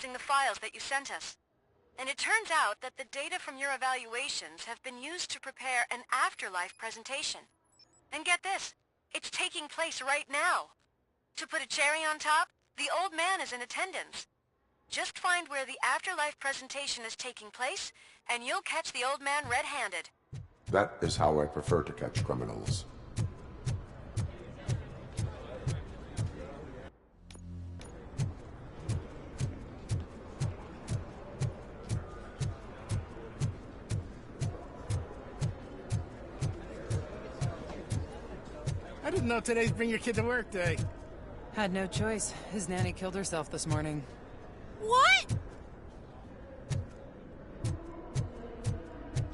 analyzing the files that you sent us. And it turns out that the data from your evaluations have been used to prepare an afterlife presentation. And get this, it's taking place right now. To put a cherry on top, the old man is in attendance. Just find where the afterlife presentation is taking place, and you'll catch the old man red-handed. That is how I prefer to catch criminals. I didn't know today's Bring Your Kid to Work Day. Had no choice. His nanny killed herself this morning. What?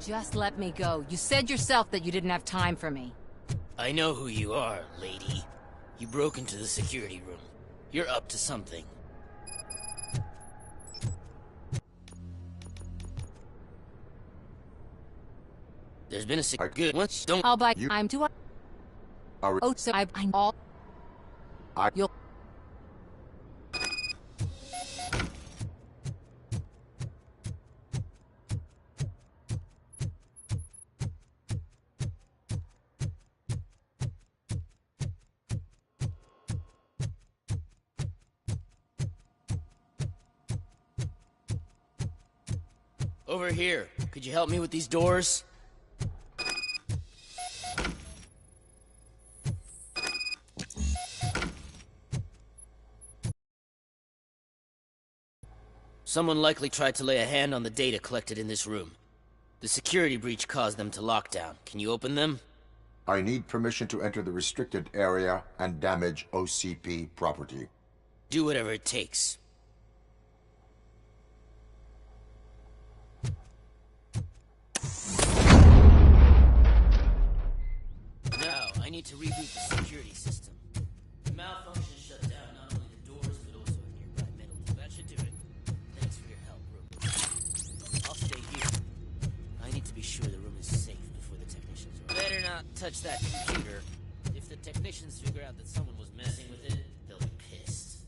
Just let me go. You said yourself that you didn't have time for me. I know who you are, lady. You broke into the security room. You're up to something. There's been a good one. Don't. I'll buy. You I'm too. Oh, so I'm all. You'll. Over here. Could you help me with these doors? Someone likely tried to lay a hand on the data collected in this room. The security breach caused them to lock down. Can you open them? I need permission to enter the restricted area and damage OCP property. Do whatever it takes. Now, I need to reboot the security system. The malfunction shut down not only the doors, but also a nearby metal. That should do it. Thanks for your help, Robocop. I'll stay here. I need to be sure the room is safe before the technicians are. Better not touch that computer. If the technicians figure out that someone was messing with it, they'll be pissed.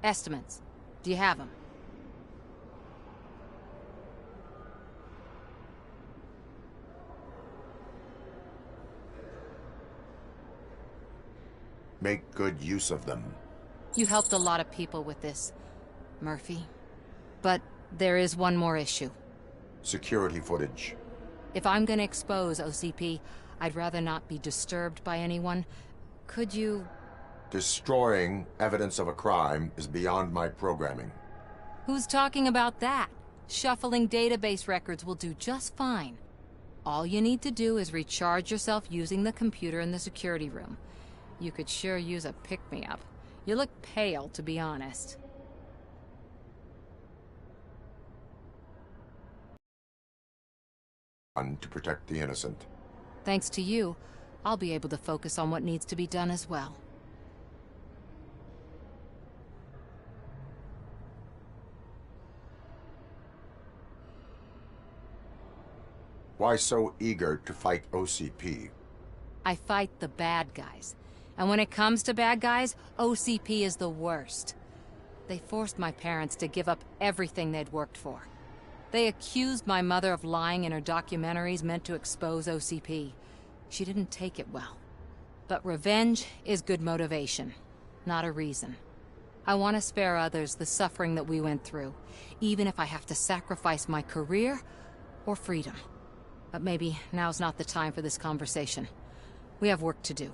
Estimates. Do you have them? Make good use of them. You helped a lot of people with this, Murphy. But there is one more issue. Security footage. If I'm gonna expose OCP, I'd rather not be disturbed by anyone. Could you... Destroying evidence of a crime is beyond my programming. Who's talking about that? Shuffling database records will do just fine. All you need to do is recharge yourself using the computer in the security room. You could sure use a pick-me-up. You look pale, to be honest. To protect the innocent. Thanks to you, I'll be able to focus on what needs to be done as well. Why so eager to fight OCP? I fight the bad guys. And when it comes to bad guys, OCP is the worst. They forced my parents to give up everything they'd worked for. They accused my mother of lying in her documentaries meant to expose OCP. She didn't take it well. But revenge is good motivation, not a reason. I want to spare others the suffering that we went through, even if I have to sacrifice my career or freedom. But maybe now's not the time for this conversation. We have work to do.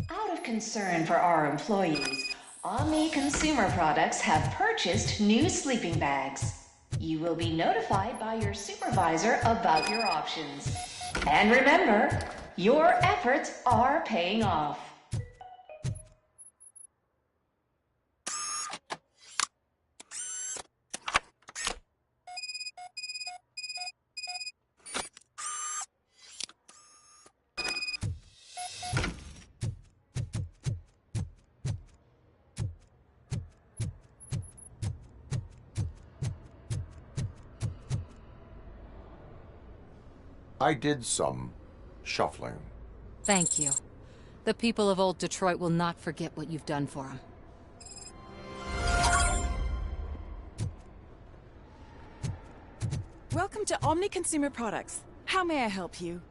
Out of concern for our employees, Omni Consumer Products have purchased new sleeping bags. You will be notified by your supervisor about your options. And remember, your efforts are paying off. I did some shuffling. Thank you. The people of old Detroit will not forget what you've done for them. Welcome to Omni Consumer Products. How may I help you?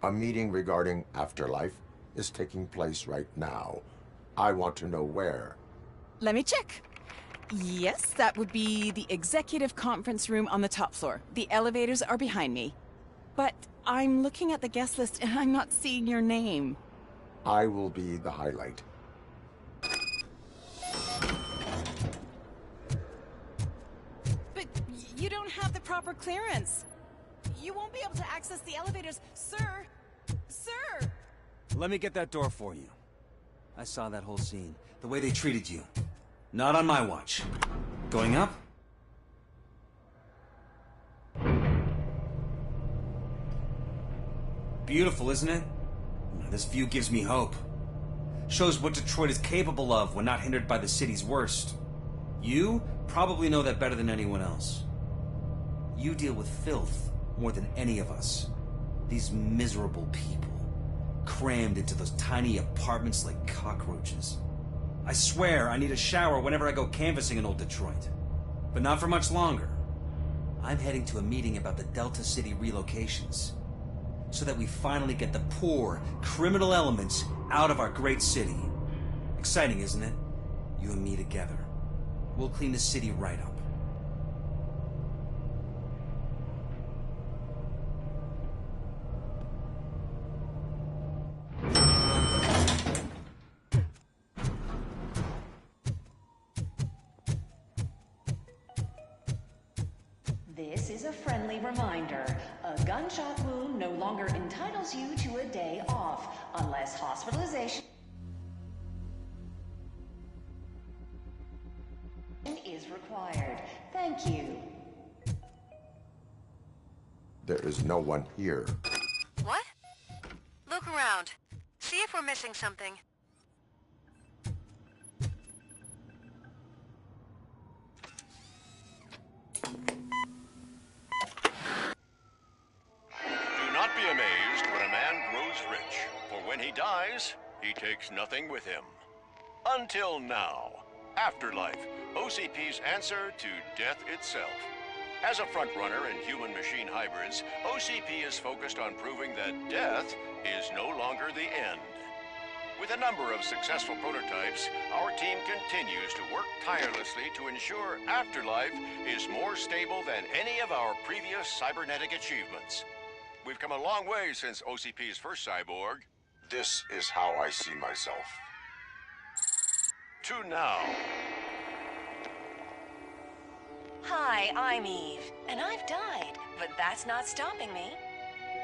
A meeting regarding afterlife is taking place right now. I want to know where. Let me check. Yes, that would be the executive conference room on the top floor. The elevators are behind me. But I'm looking at the guest list and I'm not seeing your name. I will be the highlight. But you don't have the proper clearance. You won't be able to access the elevators, sir. Sir! Let me get that door for you. I saw that whole scene. The way they treated you. Not on my watch. Going up? Beautiful, isn't it? This view gives me hope. Shows what Detroit is capable of when not hindered by the city's worst. You probably know that better than anyone else. You deal with filth more than any of us. These miserable people, crammed into those tiny apartments like cockroaches. I swear I need a shower whenever I go canvassing in old Detroit. But not for much longer. I'm heading to a meeting about the Delta City relocations, so that we finally get the poor, criminal elements out of our great city. Exciting, isn't it? You and me together. We'll clean the city right up. This is a friendly reminder. A gunshot wound no longer entitles you to a day off, unless hospitalization is required. Thank you. There is no one here. What? Look around. See if we're missing something. Do not be amazed when a man grows rich, for when he dies, he takes nothing with him. Until now. Afterlife, OCP's answer to death itself. As a frontrunner in human-machine hybrids, OCP is focused on proving that death is no longer the end. With a number of successful prototypes, our team continues to work tirelessly to ensure Afterlife is more stable than any of our previous cybernetic achievements. We've come a long way since OCP's first cyborg. This is how I see myself. To now. Hi, I'm Eve, and I've died, but that's not stopping me.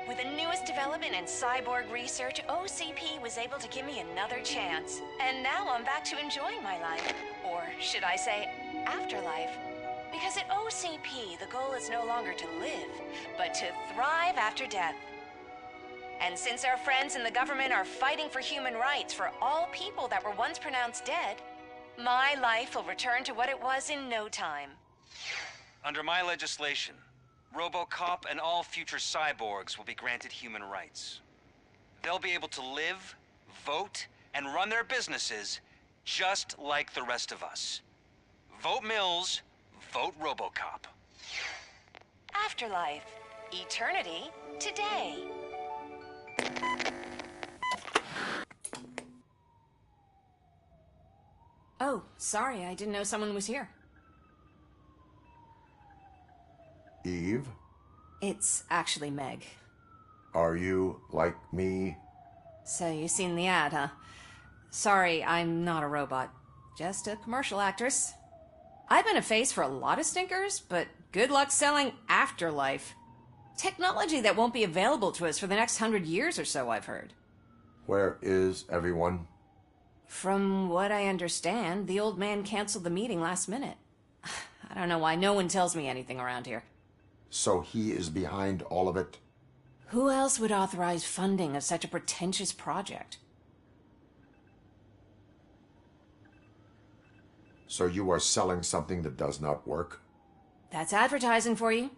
With the newest development in cyborg research, OCP was able to give me another chance. And now I'm back to enjoying my life. Or should I say, afterlife. Because at OCP, the goal is no longer to live, but to thrive after death. And since our friends in the government are fighting for human rights for all people that were once pronounced dead, my life will return to what it was in no time. Under my legislation, Robocop and all future cyborgs will be granted human rights. They'll be able to live, vote, and run their businesses just like the rest of us. Vote Mills, vote Robocop. Afterlife. Eternity. Today. Oh, sorry, I didn't know someone was here. Eve, It's actually Meg. are you like me? So you seen the ad, huh? Sorry, I'm not a robot. Just a commercial actress. I've been a face for a lot of stinkers, but good luck selling Afterlife. Technology that won't be available to us for the next 100 years or so, I've heard. Where is everyone? From what I understand, the old man canceled the meeting last minute. I don't know why no one tells me anything around here. So he is behind all of it? Who else would authorize funding of such a pretentious project? So you are selling something that does not work? That's advertising for you.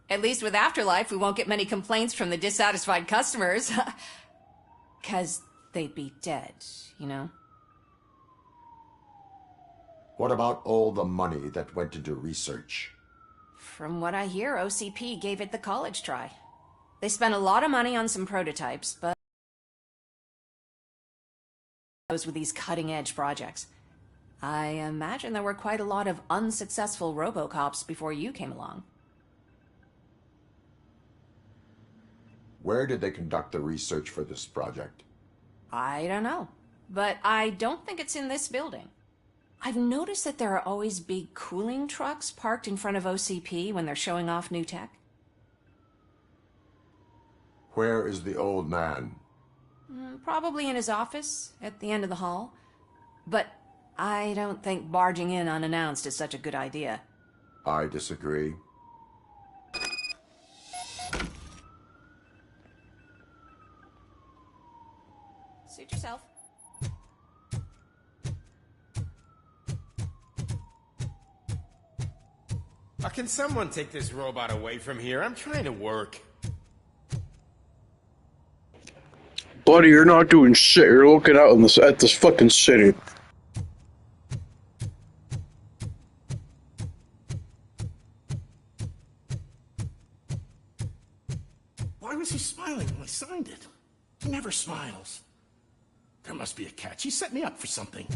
At least with Afterlife, we won't get many complaints from the dissatisfied customers. 'Cause they'd be dead, you know? What about all the money that went into research? From what I hear, OCP gave it the college try. They spent a lot of money on some prototypes, but those with these cutting-edge projects. I imagine there were quite a lot of unsuccessful Robocops before you came along. Where did they conduct the research for this project? I don't know, but I don't think it's in this building. I've noticed that there are always big cooling trucks parked in front of OCP when they're showing off new tech. Where is the old man? Probably in his office, at the end of the hall. But I don't think barging in unannounced is such a good idea. I disagree. Suit yourself. Can someone take this robot away from here? I'm trying to work. Buddy, you're not doing shit. You're looking out in this, at this fucking city. Why was he smiling when I signed it? He never smiles. There must be a catch. He set me up for something.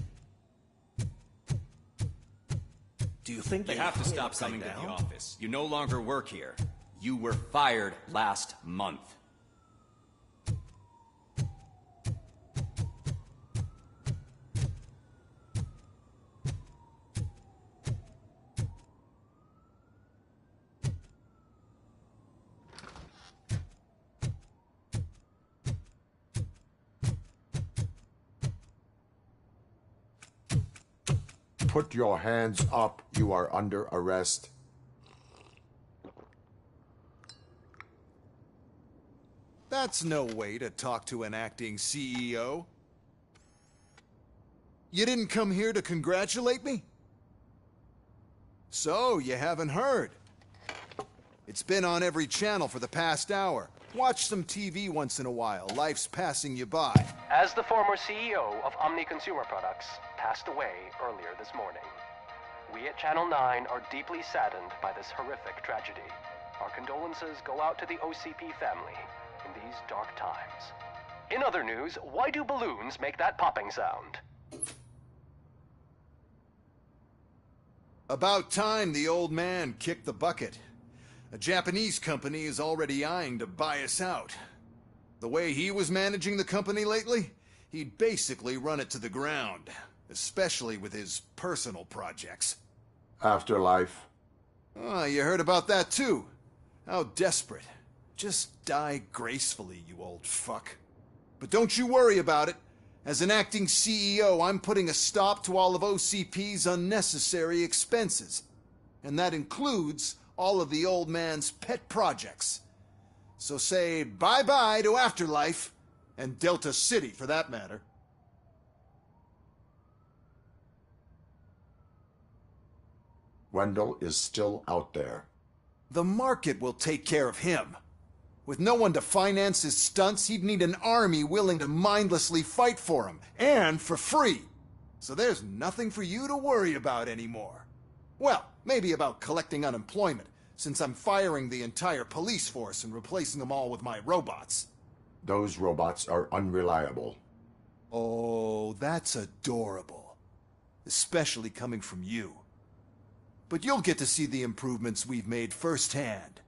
Do you think You have to stop coming to the office. You no longer work here. You were fired last month. Put your hands up. You are under arrest. That's no way to talk to an acting CEO. You didn't come here to congratulate me? So, you haven't heard. It's been on every channel for the past hour. Watch some TV once in a while. Life's passing you by. As the former CEO of Omni Consumer Products passed away earlier this morning, we at Channel 9 are deeply saddened by this horrific tragedy. Our condolences go out to the OCP family in these dark times. In other news, why do balloons make that popping sound? About time the old man kicked the bucket. A Japanese company is already eyeing to buy us out. The way he was managing the company lately, he'd basically run it to the ground, especially with his personal projects. Afterlife. Oh, you heard about that too. How desperate. Just die gracefully, you old fuck. But don't you worry about it. As an acting CEO, I'm putting a stop to all of OCP's unnecessary expenses. And that includes all of the old man's pet projects. So say bye-bye to Afterlife, and Delta City for that matter. Wendell is still out there. The market will take care of him. With no one to finance his stunts, he'd need an army willing to mindlessly fight for him, and for free. So there's nothing for you to worry about anymore. Well, maybe about collecting unemployment, since I'm firing the entire police force and replacing them all with my robots. Those robots are unreliable. Oh, that's adorable. Especially coming from you. But you'll get to see the improvements we've made firsthand.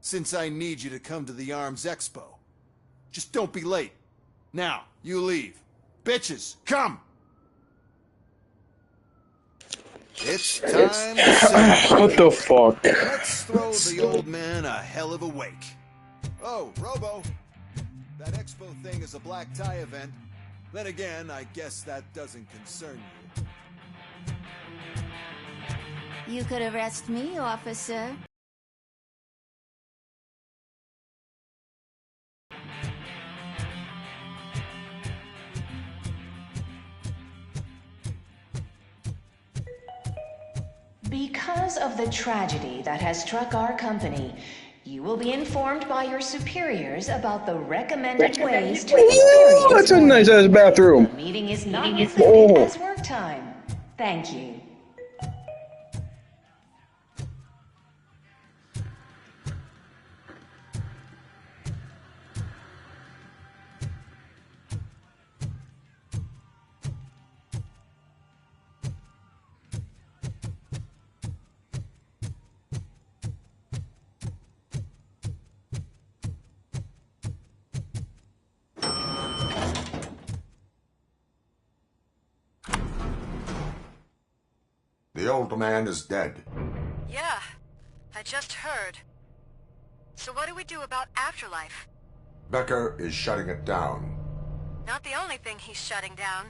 Since I need you to come to the Arms Expo. Just don't be late. Now, you leave. Bitches, come! It's time to celebrate. What the fuck? Let's throw the old man a hell of a wake. Oh, Robo. That expo thing is a black tie event. Then again, I guess that doesn't concern you. You could arrest me, officer. Because of the tragedy that has struck our company, you will be informed by your superiors about the recommended ways to experience. That's a nice ass bathroom. The meeting is not included as work time. Thank you. The old man is dead. Yeah, I just heard. So what do we do about Afterlife? Becker is shutting it down. Not the only thing he's shutting down.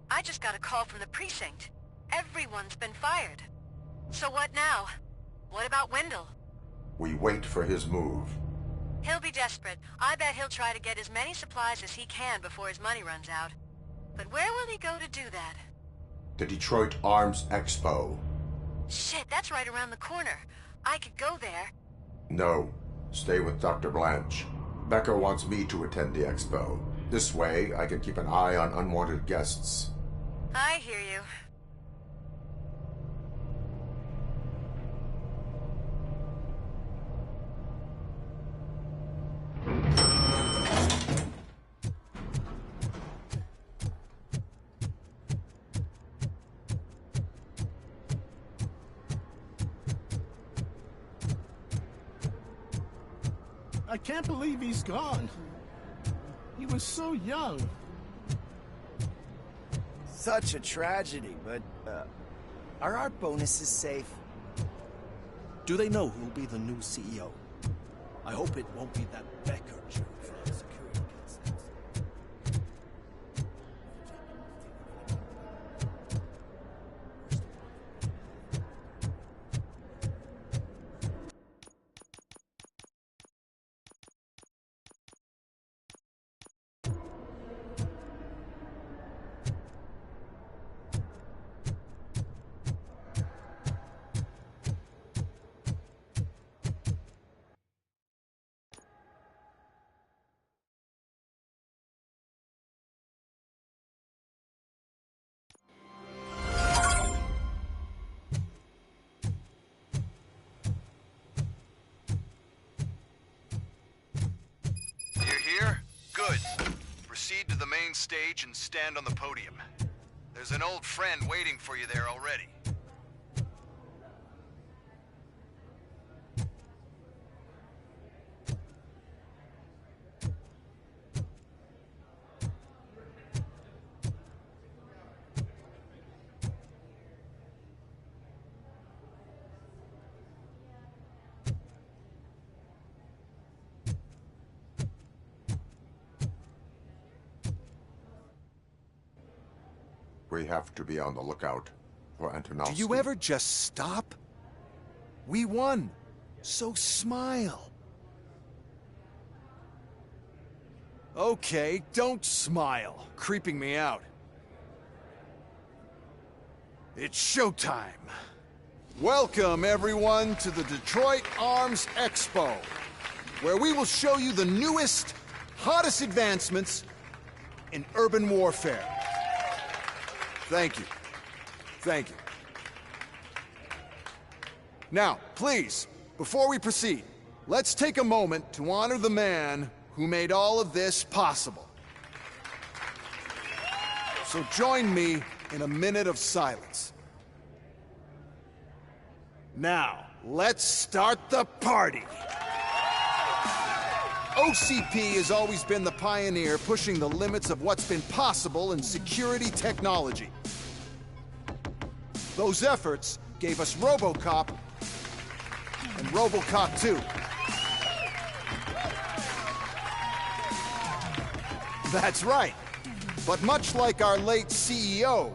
I just got a call from the precinct. Everyone's been fired. So what now? What about Wendell? We wait for his move. He'll be desperate. I bet he'll try to get as many supplies as he can before his money runs out. But where will he go to do that? The Detroit Arms Expo. Shit, that's right around the corner. I could go there. No. Stay with Dr. Blanche. Becker wants me to attend the expo. This way, I can keep an eye on unwanted guests. I hear you. I can't believe he's gone. He was so young. Such a tragedy, but, are our bonuses safe? Do they know who'll be the new CEO? I hope it won't be that Becker jerk from the security concerns. Proceed to the main stage and stand on the podium. There's an old friend waiting for you there already. We have to be on the lookout for Antonovsky. Do you ever just stop? We won, so smile. Okay, don't smile. Creeping me out. It's showtime. Welcome, everyone, to the Detroit Arms Expo, where we will show you the newest, hottest advancements in urban warfare. Thank you. Thank you. Now, please, before we proceed, let's take a moment to honor the man who made all of this possible. So join me in a minute of silence. Now, let's start the party. OCP has always been the pioneer pushing the limits of what's been possible in security technology. Those efforts gave us Robocop and Robocop 2. That's right. But much like our late CEO,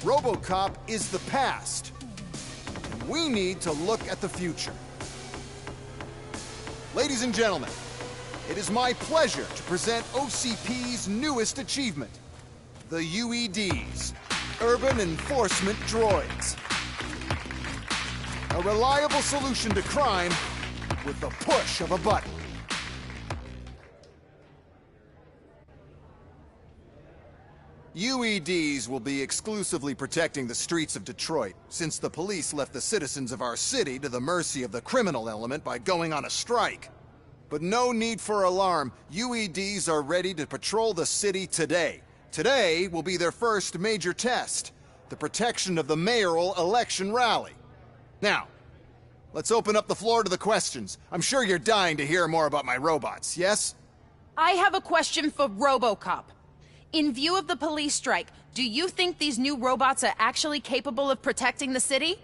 Robocop is the past. And we need to look at the future. Ladies and gentlemen, it is my pleasure to present OCP's newest achievement, the UEDs, Urban Enforcement Droids. A reliable solution to crime with the push of a button. UEDs will be exclusively protecting the streets of Detroit, since the police left the citizens of our city to the mercy of the criminal element by going on a strike. But no need for alarm. UEDs are ready to patrol the city today. Today will be their first major test, the protection of the mayoral election rally. Now, let's open up the floor to the questions. I'm sure you're dying to hear more about my robots, yes? I have a question for Robocop. In view of the police strike, do you think these new robots are actually capable of protecting the city?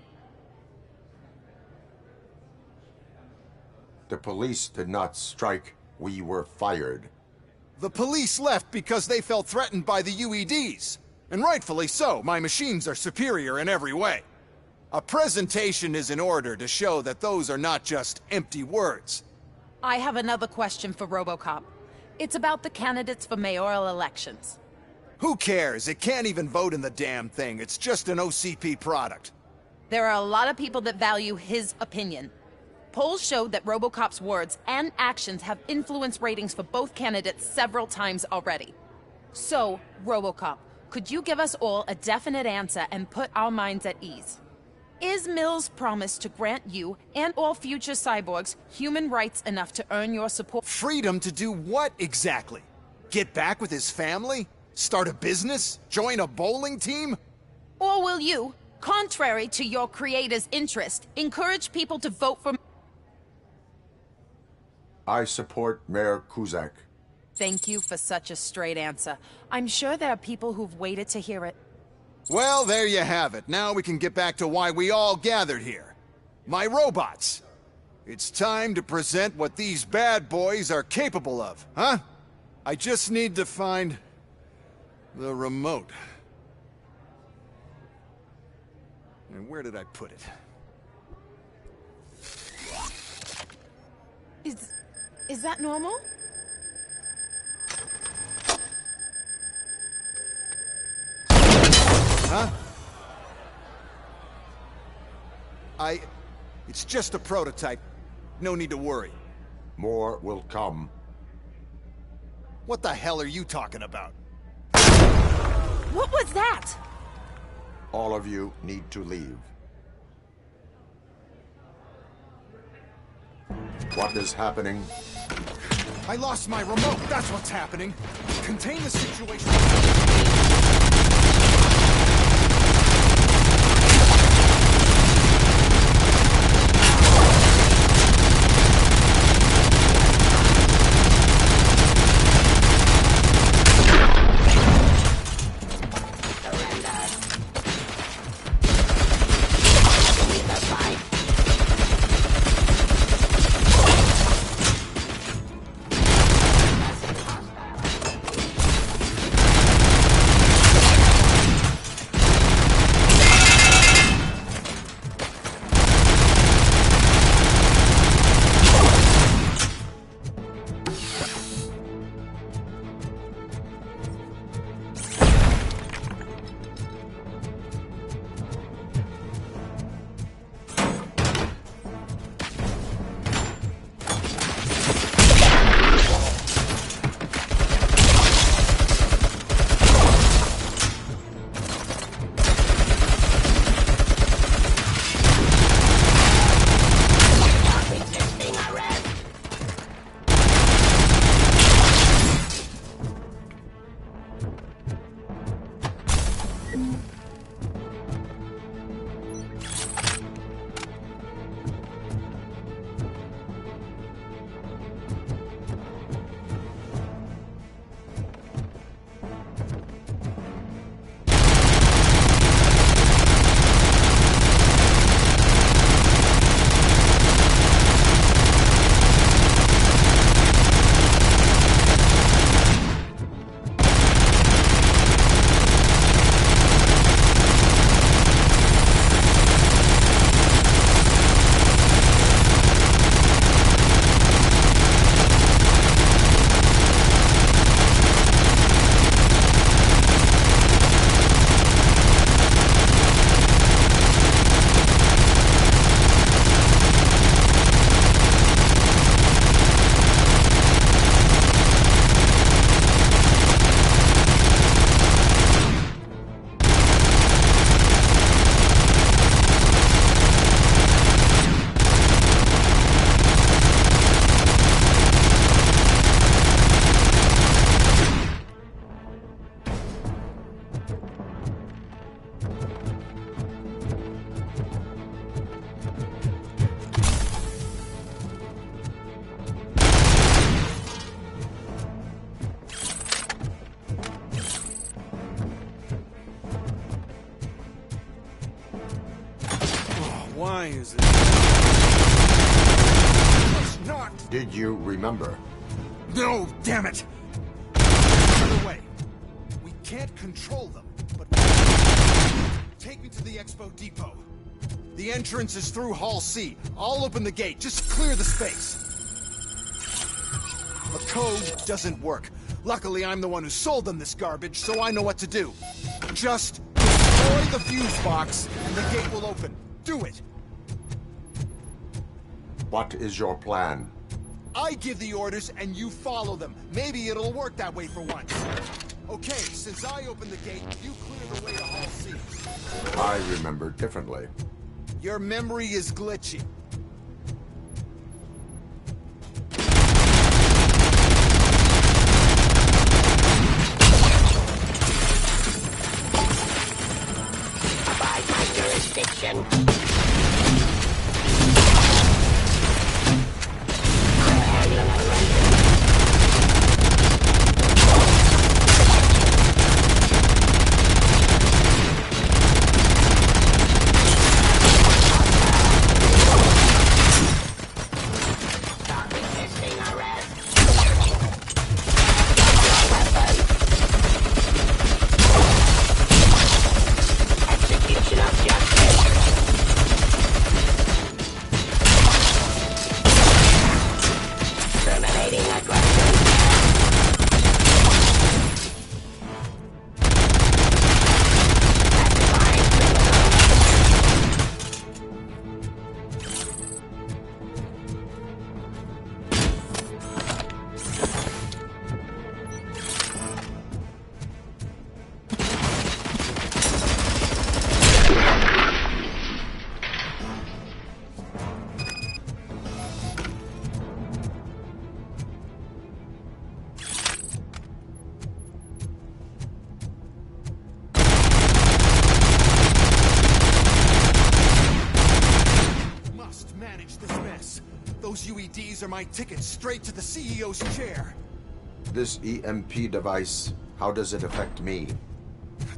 The police did not strike. We were fired. The police left because they felt threatened by the UEDs. And rightfully so. My machines are superior in every way. A presentation is in order to show that those are not just empty words. I have another question for Robocop. It's about the candidates for mayoral elections. Who cares? It can't even vote in the damn thing. It's just an OCP product. There are a lot of people that value his opinion. Polls showed that Robocop's words and actions have influenced ratings for both candidates several times already. So, Robocop, could you give us all a definite answer and put our minds at ease? Is Mills' promise to grant you and all future cyborgs human rights enough to earn your support? Freedom to do what exactly? Get back with his family? Start a business? Join a bowling team? Or will you, contrary to your creator's interest, encourage people to vote for... I support Mayor Kuzak. Thank you for such a straight answer. I'm sure there are people who've waited to hear it. Well, there you have it. Now we can get back to why we all gathered here. My robots. It's time to present what these bad boys are capable of, huh? I just need to find the remote. And where did I put it? Is that normal? Huh? It's just a prototype. No need to worry. More will come. What the hell are you talking about? What was that? All of you need to leave. What is happening? I lost my remote. That's what's happening. Contain the situation. Why is it? It's not! Did you remember? No, damn it! Another way. We can't control them, but take me to the Expo Depot. The entrance is through Hall C. I'll open the gate. Just clear the space. The code doesn't work. Luckily, I'm the one who sold them this garbage, so I know what to do. Just destroy the fuse box, and the gate will open. Do it! What is your plan? I give the orders, and you follow them. Maybe it'll work that way for once. Okay, since I opened the gate, you clear the way to Hall C. I remember differently. Your memory is glitchy. Abide by jurisdiction. Handling Those UEDs are my ticket straight to the CEO's chair. This EMP device, how does it affect me?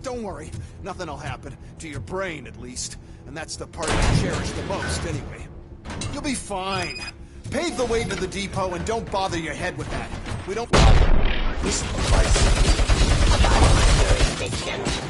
Don't worry, nothing will happen. To your brain, at least. And that's the part you cherish the most, anyway. You'll be fine. Pave the way to the depot and don't bother your head with that. We don't... This device... Jurisdiction.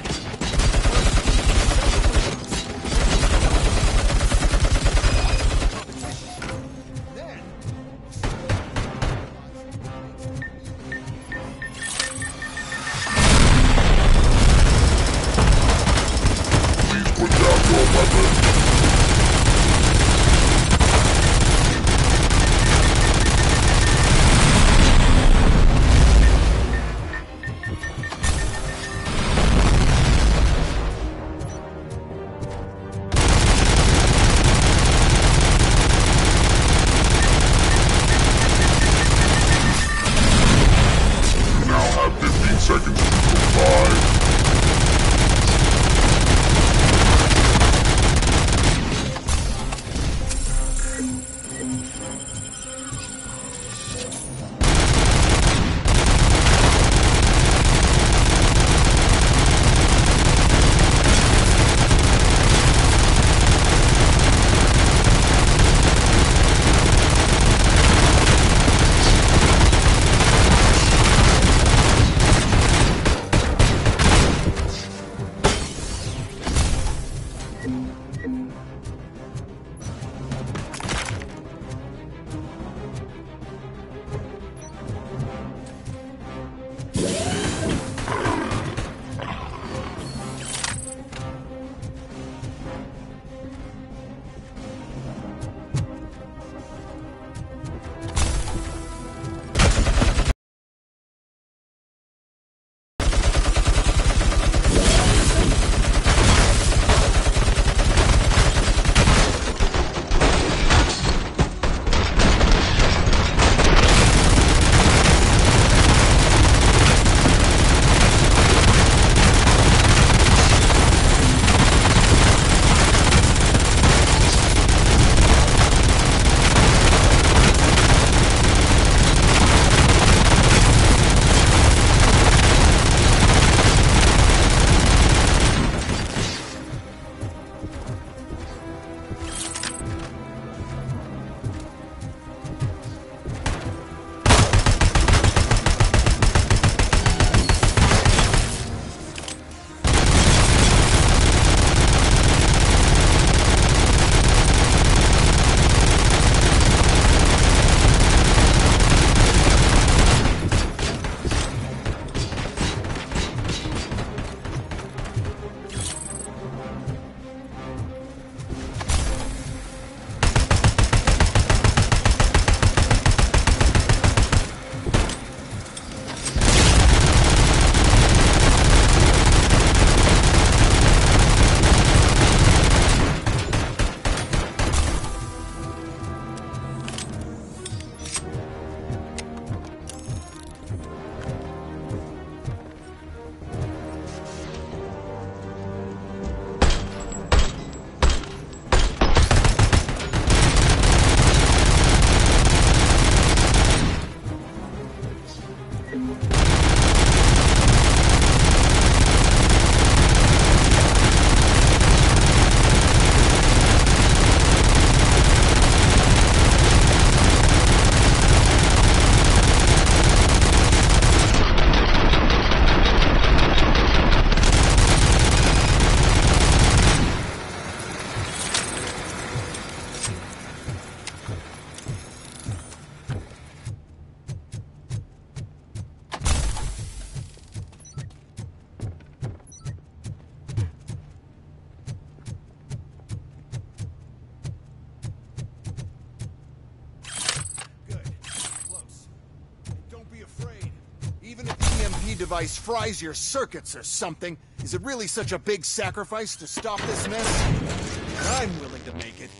device fries your circuits or something. Is it really such a big sacrifice to stop this mess? I'm willing to make it.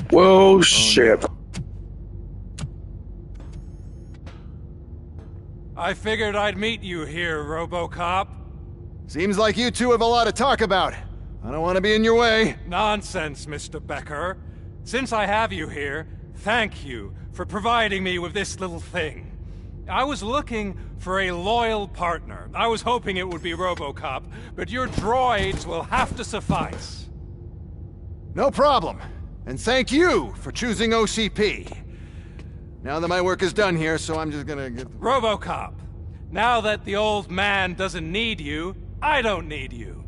Whoa, shit. I figured I'd meet you here, Robocop. Seems like you two have a lot to talk about. I don't want to be in your way. Nonsense, Mr. Becker. Since I have you here, thank you for providing me with this little thing. I was looking for a loyal partner. I was hoping it would be Robocop, but your droids will have to suffice. No problem. And thank you for choosing OCP. Now that my work is done here, so I'm just gonna get... Robocop, now that the old man doesn't need you, I don't need you.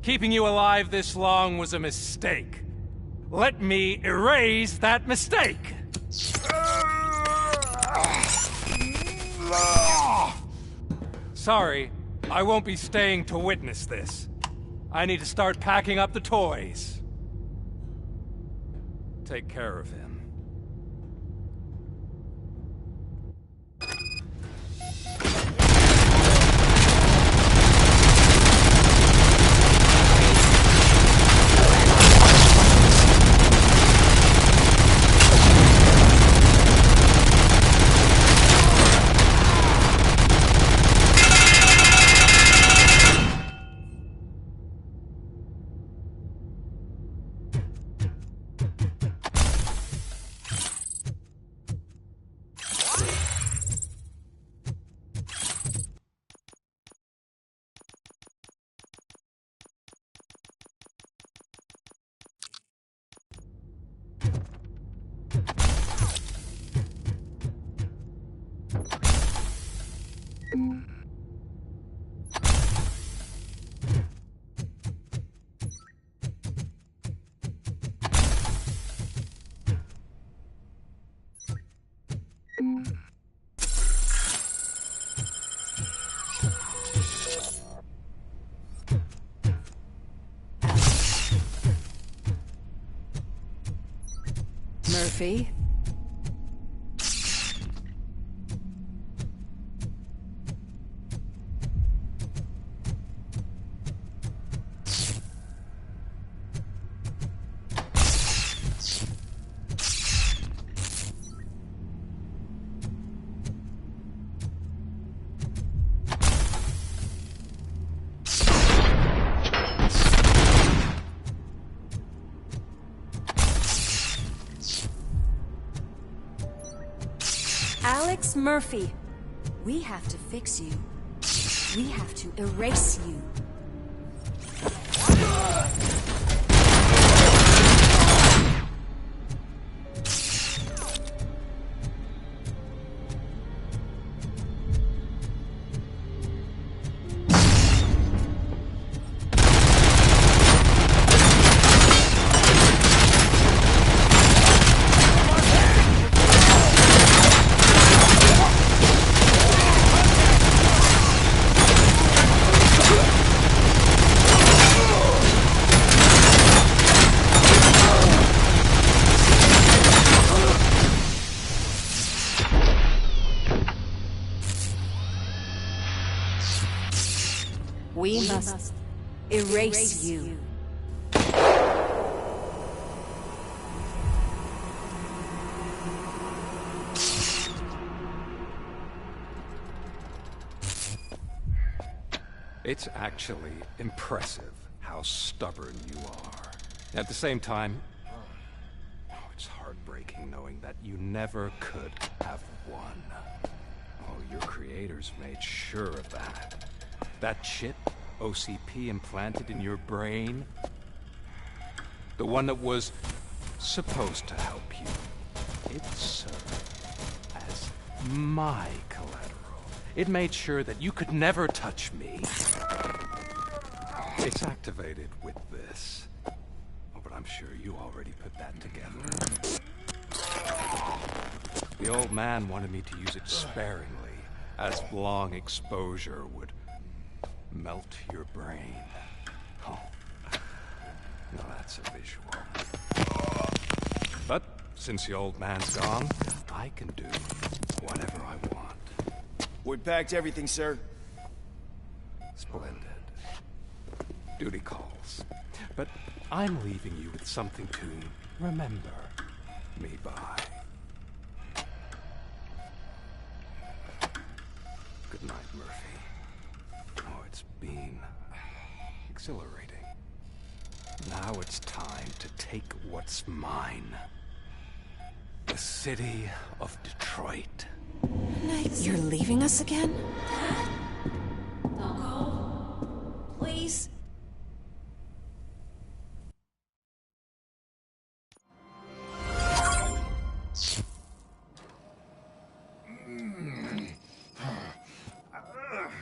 Keeping you alive this long was a mistake. Let me erase that mistake! Sorry, I won't be staying to witness this. I need to start packing up the toys. Take care of him. Murphy? Alex Murphy, we have to fix you. We have to erase you. We must erase you. It's actually impressive how stubborn you are. At the same time, it's heartbreaking knowing that you never could have won. Oh, your creators made sure of that. That chip OCP implanted in your brain, the one that was supposed to help you, it served as my collateral. It made sure that you could never touch me. It's activated with this. Oh, but I'm sure you already put that together. The old man wanted me to use it sparingly, as long exposure would melt your brain. Oh, now that's a visual. But since the old man's gone, I can do whatever I want. We packed everything, sir. Splendid. Duty calls. But I'm leaving you with something to remember me by. exhilarating. Now it's time to take what's mine. The city of Detroit. You're leaving us again? Don't go. Please.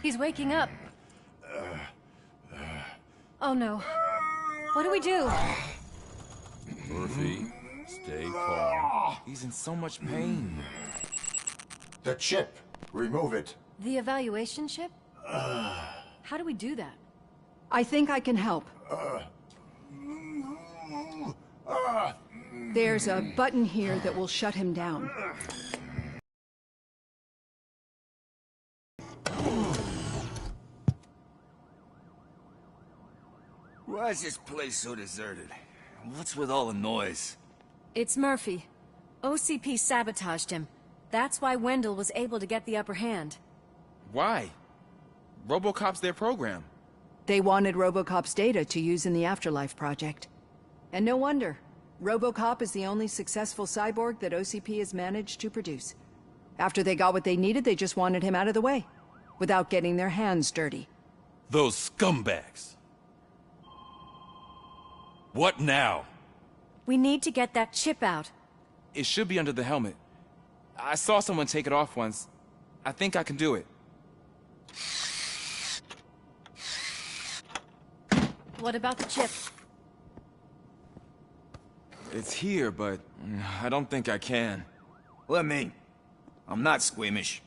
He's waking up. Oh no. What do we do? Murphy, stay calm. He's in so much pain. The chip. Remove it. The evaluation chip? How do we do that? I think I can help. There's a button here that will shut him down. Why is this place so deserted? What's with all the noise? It's Murphy. OCP sabotaged him. That's why Wendell was able to get the upper hand. Why? Robocop's their program. They wanted Robocop's data to use in the Afterlife project. And no wonder. Robocop is the only successful cyborg that OCP has managed to produce. After they got what they needed, they just wanted him out of the way, without getting their hands dirty. Those scumbags. What now? We need to get that chip out. It should be under the helmet. I saw someone take it off once. I think I can do it. What about the chip? It's here, but I don't think I can. Let me. I'm not squeamish.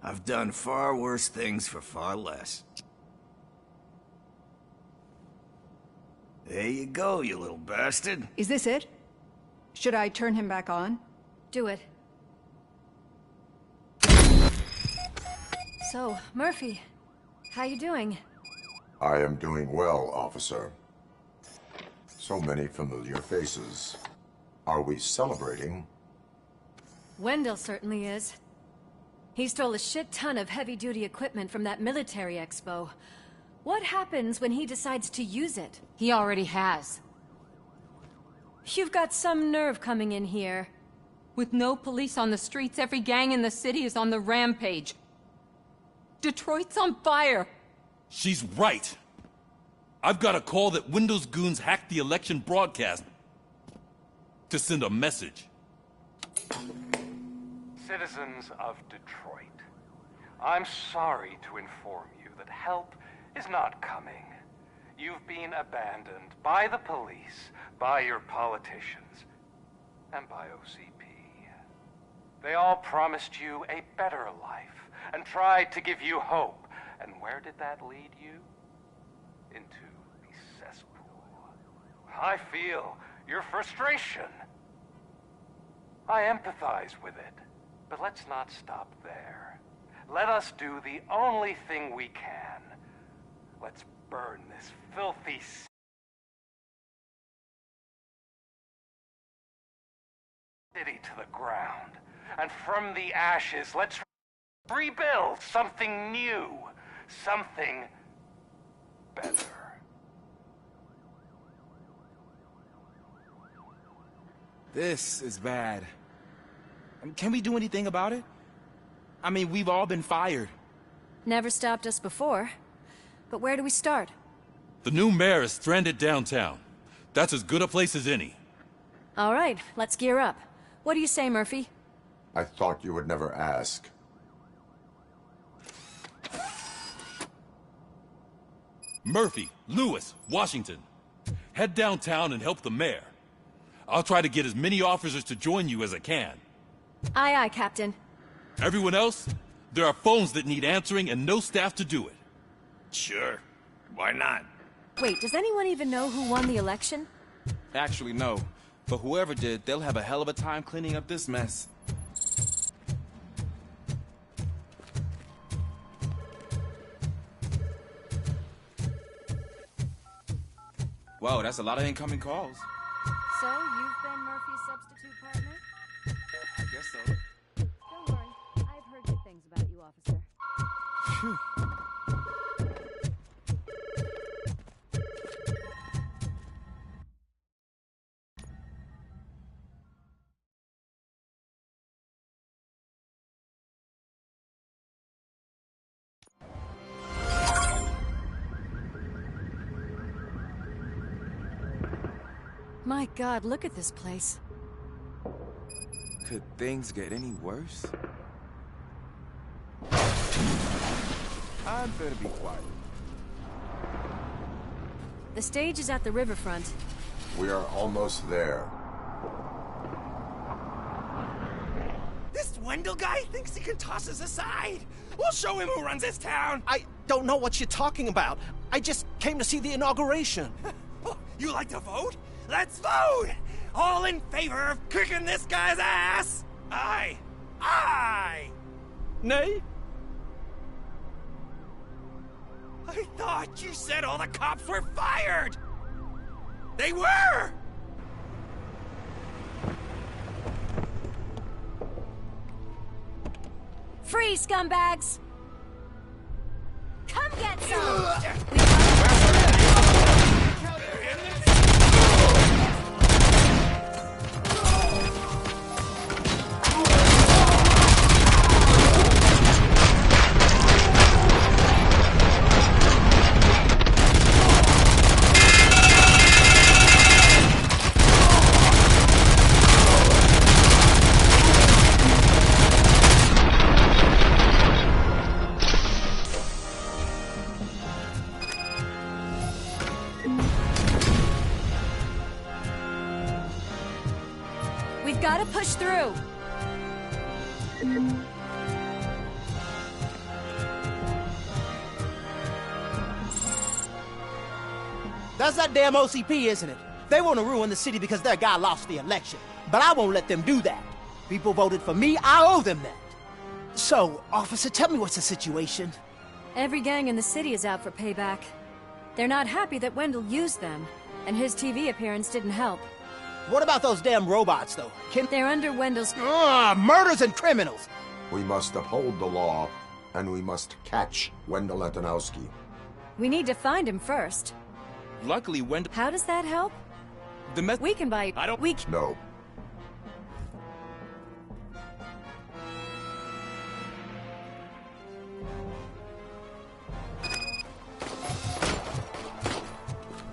I've done far worse things for far less. There you go, you little bastard. Is this it? Should I turn him back on? Do it. So, Murphy, how you doing? I am doing well, officer. So many familiar faces. Are we celebrating? Wendell certainly is. He stole a shit ton of heavy-duty equipment from that military expo. What happens when he decides to use it? He already has. You've got some nerve coming in here. With no police on the streets, every gang in the city is on the rampage. Detroit's on fire! She's right. I've got a call that Windows goons hacked the election broadcast to send a message. Citizens of Detroit, I'm sorry to inform you that help is not coming. You've been abandoned by the police, by your politicians, and by OCP. They all promised you a better life and tried to give you hope. And where did that lead you? Into the cesspool. I feel your frustration. I empathize with it, but let's not stop there. Let us do the only thing we can. Let's burn this filthy city to the ground. And from the ashes, let's rebuild something new. Something better. This is bad. Can we do anything about it? I mean, we've all been fired. Never stopped us before. But where do we start? The new mayor is stranded downtown. That's as good a place as any. All right, let's gear up. What do you say, Murphy? I thought you would never ask. Murphy, Lewis, Washington. Head downtown and help the mayor. I'll try to get as many officers to join you as I can. Aye, aye, Captain. Everyone else? There are phones that need answering and no staff to do it. Sure. Why not? Wait, does anyone even know who won the election? Actually, no. But whoever did, they'll have a hell of a time cleaning up this mess. Whoa, that's a lot of incoming calls. So, you've been Murphy's substitute partner? I guess so. Don't worry, I've heard good things about you, officer. My God, look at this place. Could things get any worse? I'm gonna be quiet. The stage is at the riverfront. We are almost there. This Wendell guy thinks he can toss us aside. We'll show him who runs this town. I don't know what you're talking about. I just came to see the inauguration. You like to vote? Let's vote! All in favor of kicking this guy's ass? Aye. Aye! Nay? I thought you said all the cops were fired! They were! Free, scumbags! Come get some! We've got to push through. That's that damn OCP, isn't it? They want to ruin the city because their guy lost the election. But I won't let them do that. People voted for me, I owe them that. So, officer, tell me what's the situation. Every gang in the city is out for payback. They're not happy that Wendell used them, and his TV appearance didn't help. What about those damn robots, though? They're under Wendell's... Murders and criminals! We must uphold the law, and we must catch Wendell Antonowski. We need to find him first. Luckily, Wendell... How does that help? We can buy... No.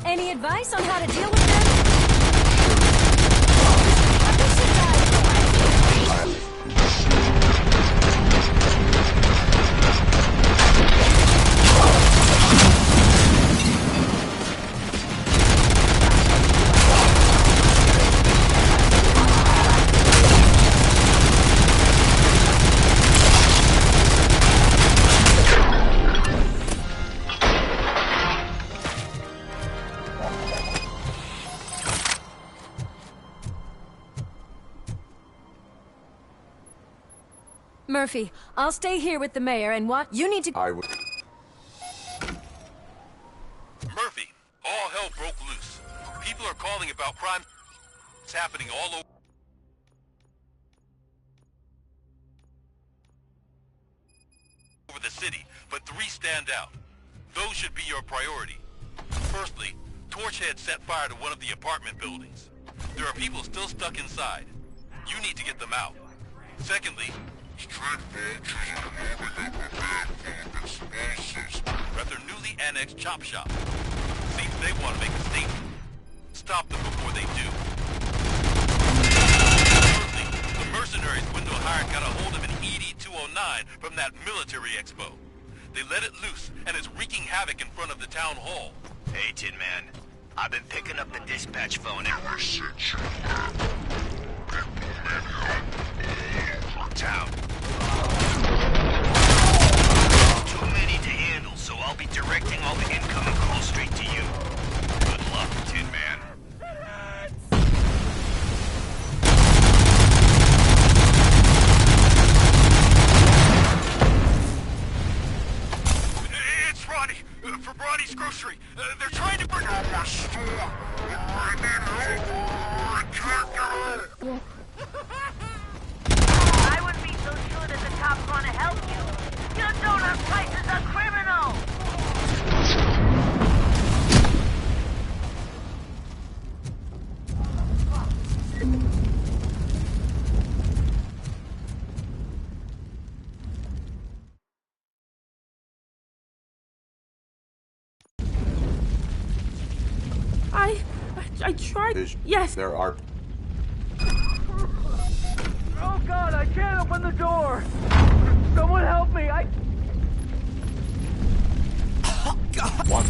Any advice on how to deal with them? Murphy, I'll stay here with the mayor and you need to... I would... Murphy, all hell broke loose. People are calling about crime. It's happening all over the city, but 3 stand out. Those should be your priority. Firstly, Torchhead set fire to one of the apartment buildings. There are people still stuck inside. You need to get them out. Secondly, at their newly annexed chop shop. Seems they want to make a statement. Stop them before they do. Thirdly, the mercenaries Wendell hired got a hold of an ED-209 from that military expo. They let it loose, and it's wreaking havoc in front of the town hall. Hey, Tin Man. I've been picking up the dispatch phone ever since. Town. Too many to handle, so I'll be directing all the incoming calls straight to you. Good luck, Tin Man. It's Ronnie, from Ronnie's Grocery. They're trying to bring up our store. I would be so sure that the cops want to help you. Your donut prices I tried. Yes. There are... Oh God, I can't open the door. Someone help me, Oh God! What?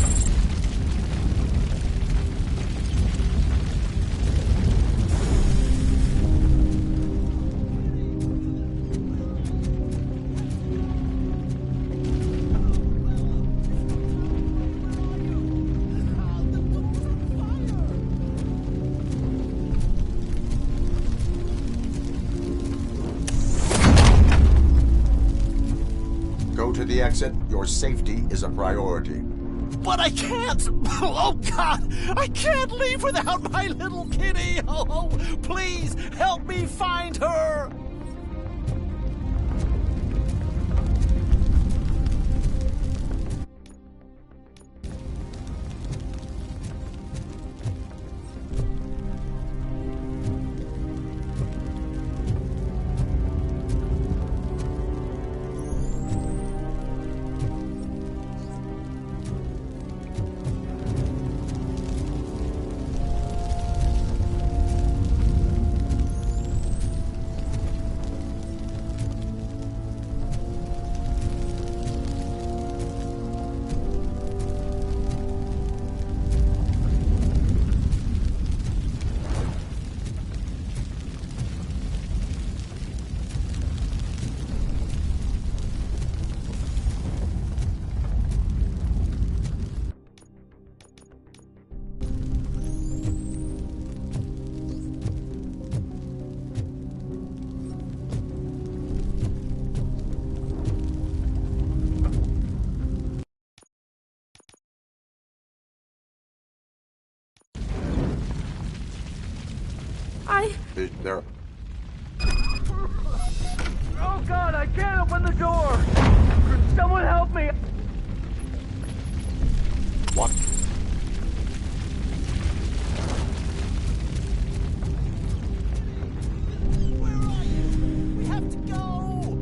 Go to the exit. Your safety is a priority. But I can't! Oh God! I can't leave without my little kitty! Oh, please help me find her! There... Oh God, I can't open the door. Someone help me. What? Where are you? We have to go!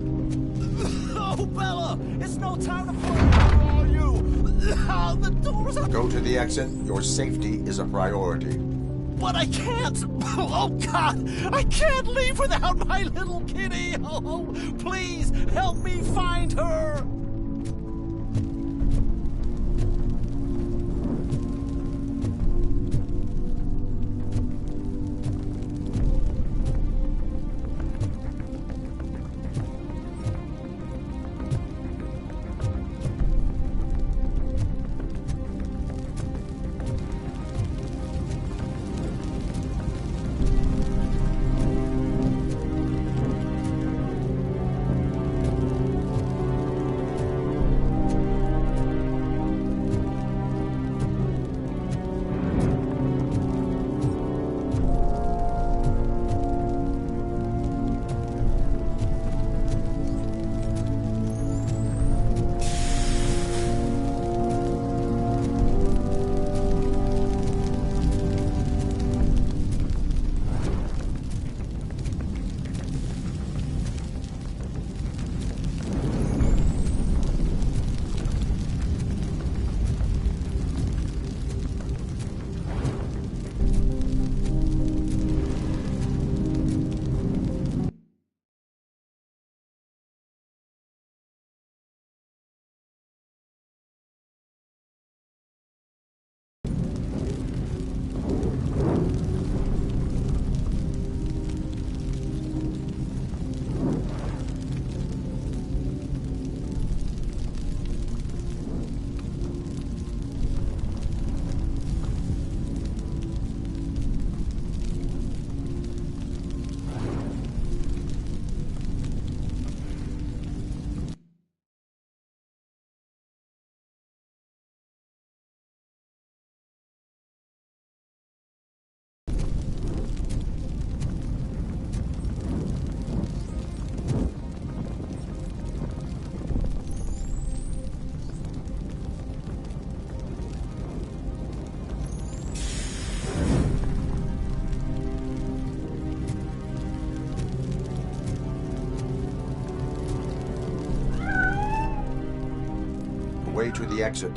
Oh, Bella! It's no time to play! Where are you? Oh, the doors are... Go to the exit. Your safety is a priority. But I can't! Oh God! I can't leave without my little kitty! Oh, please help me find her! Way to the exit.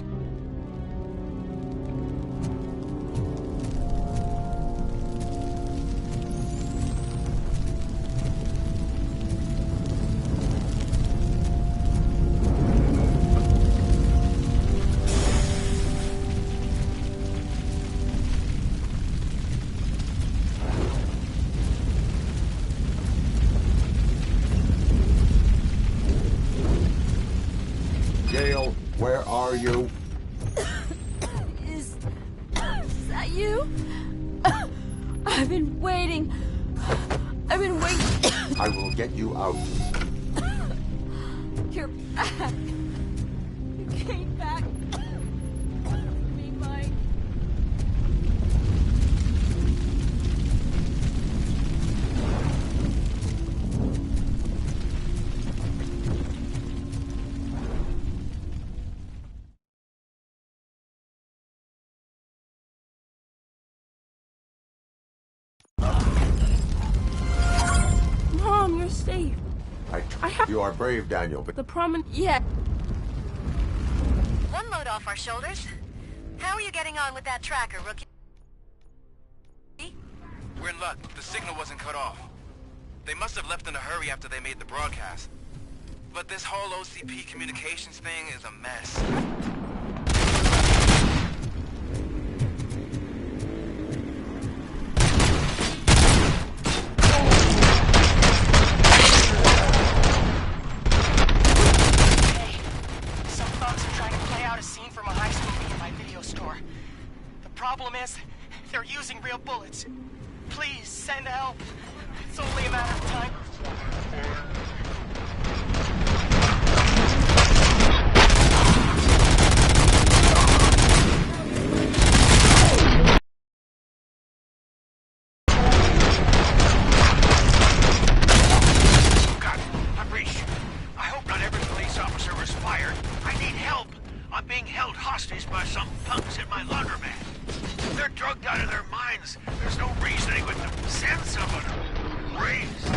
Where are you? Is that you? I've been waiting. I will get you out. You're back. You came back for me, Mike. Mom, you're safe. You are brave, Daniel, but The promenade. Yeah. One load off our shoulders. How are you getting on with that tracker, rookie? We're in luck. The signal wasn't cut off. They must have left in a hurry after they made the broadcast. But this whole OCP communications thing is a mess. Some thugs are trying to play out a scene from a heist movie in my video store. The problem is, they're using real bullets. Please, send help. It's only a matter of time. God, I'm breached. I hope not every police officer was fired. I need help. I'm being held hostage by some punks in my laundromat. They're drugged out of their minds. There's no reasoning with them. Send someone. Please.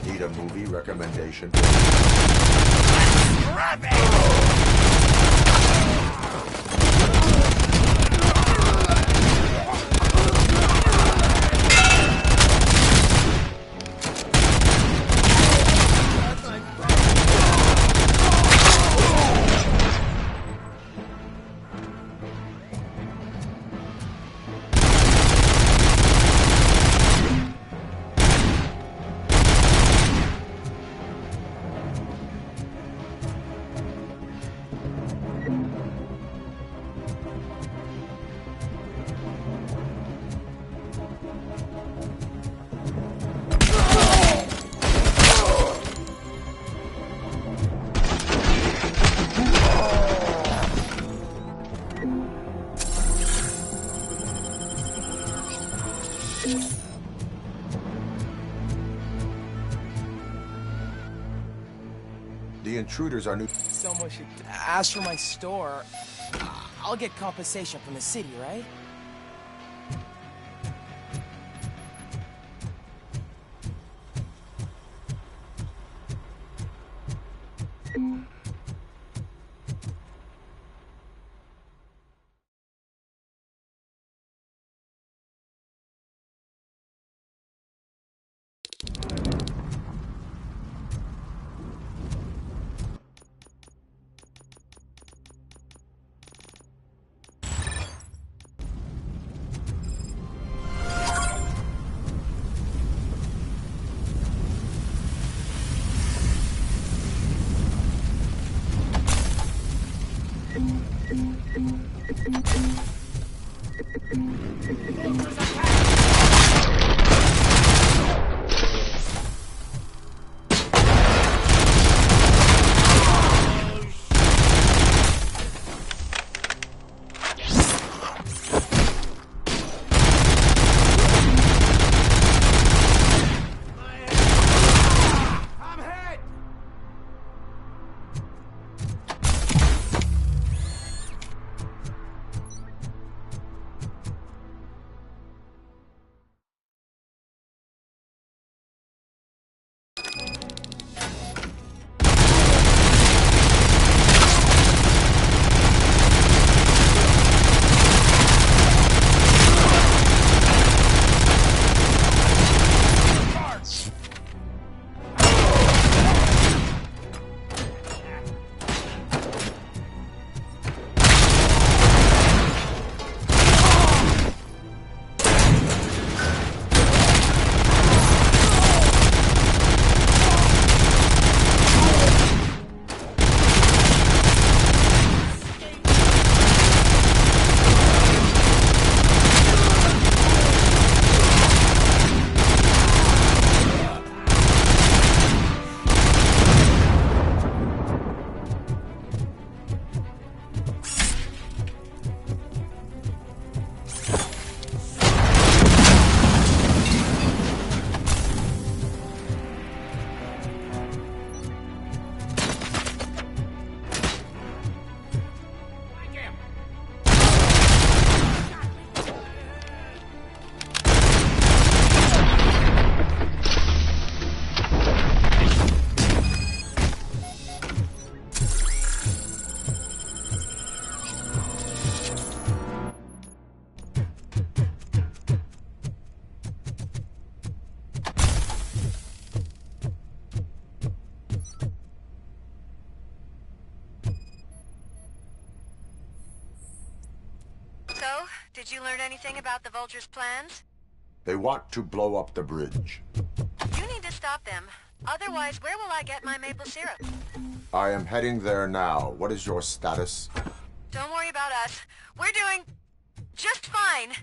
Need a movie recommendation? Grab it! The intruders are new. Someone should ask for my store. I'll get compensation from the city, right? Did you learn anything about the Vulture's plans? They want to blow up the bridge. You need to stop them. Otherwise, where will I get my maple syrup? I am heading there now. What is your status? Don't worry about us. We're doing just fine.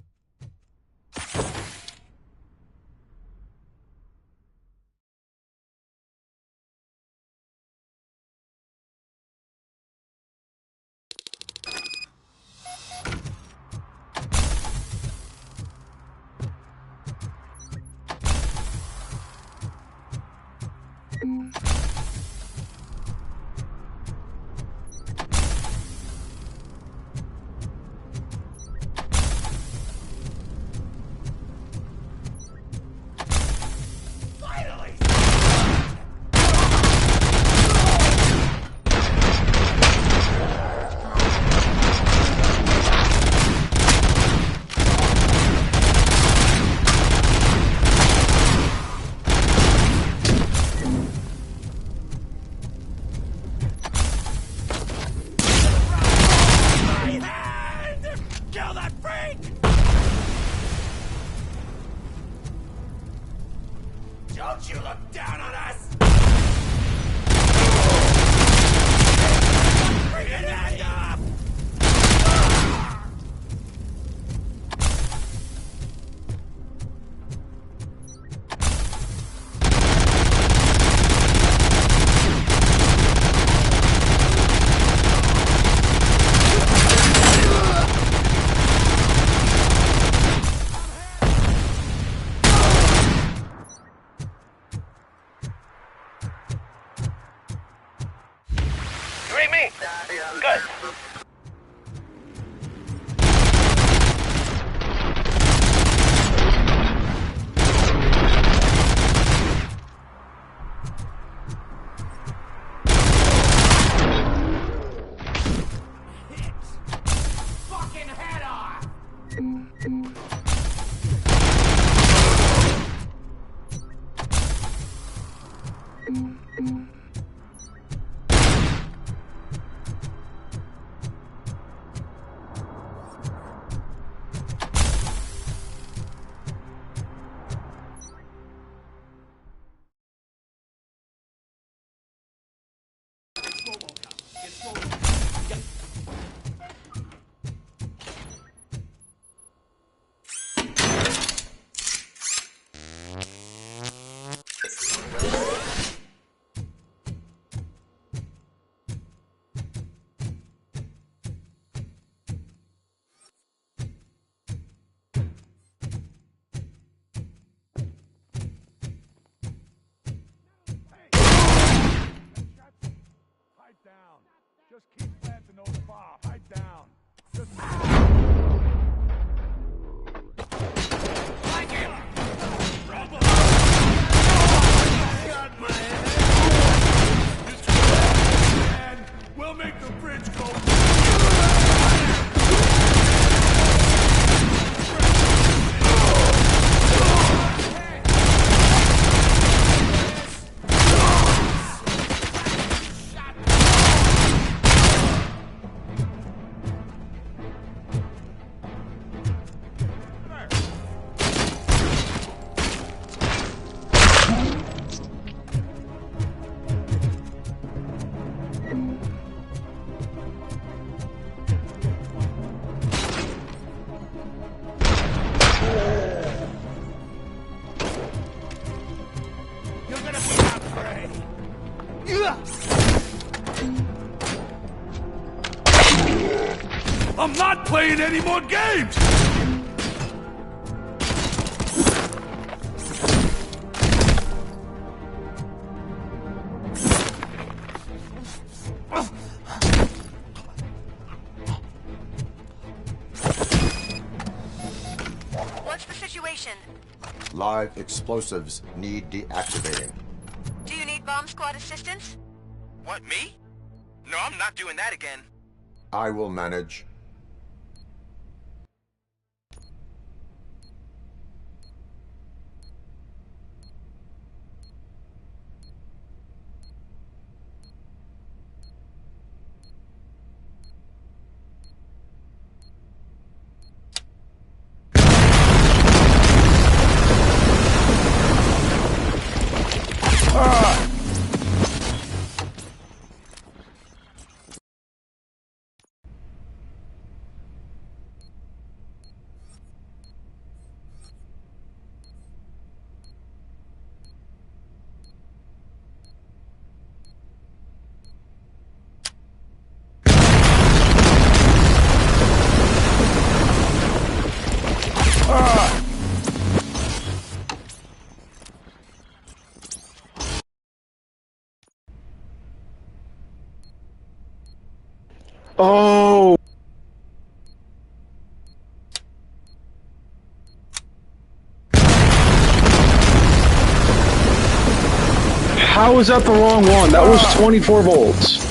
Don't you look down on us! Bring it hand up! You read me? Good. Fucking head off! Hide down. Just keep planting those bombs. Hide down. Just... Like him! Robo! Got my head! And we'll make the bridge go... You're gonna be our prey! I'm not playing any more games! What's the situation? Live explosives need deactivating. Do you need bomb squad assistance? What, me? No, I'm not doing that again. I will manage. Oh! How was that the wrong one? That was 24 volts.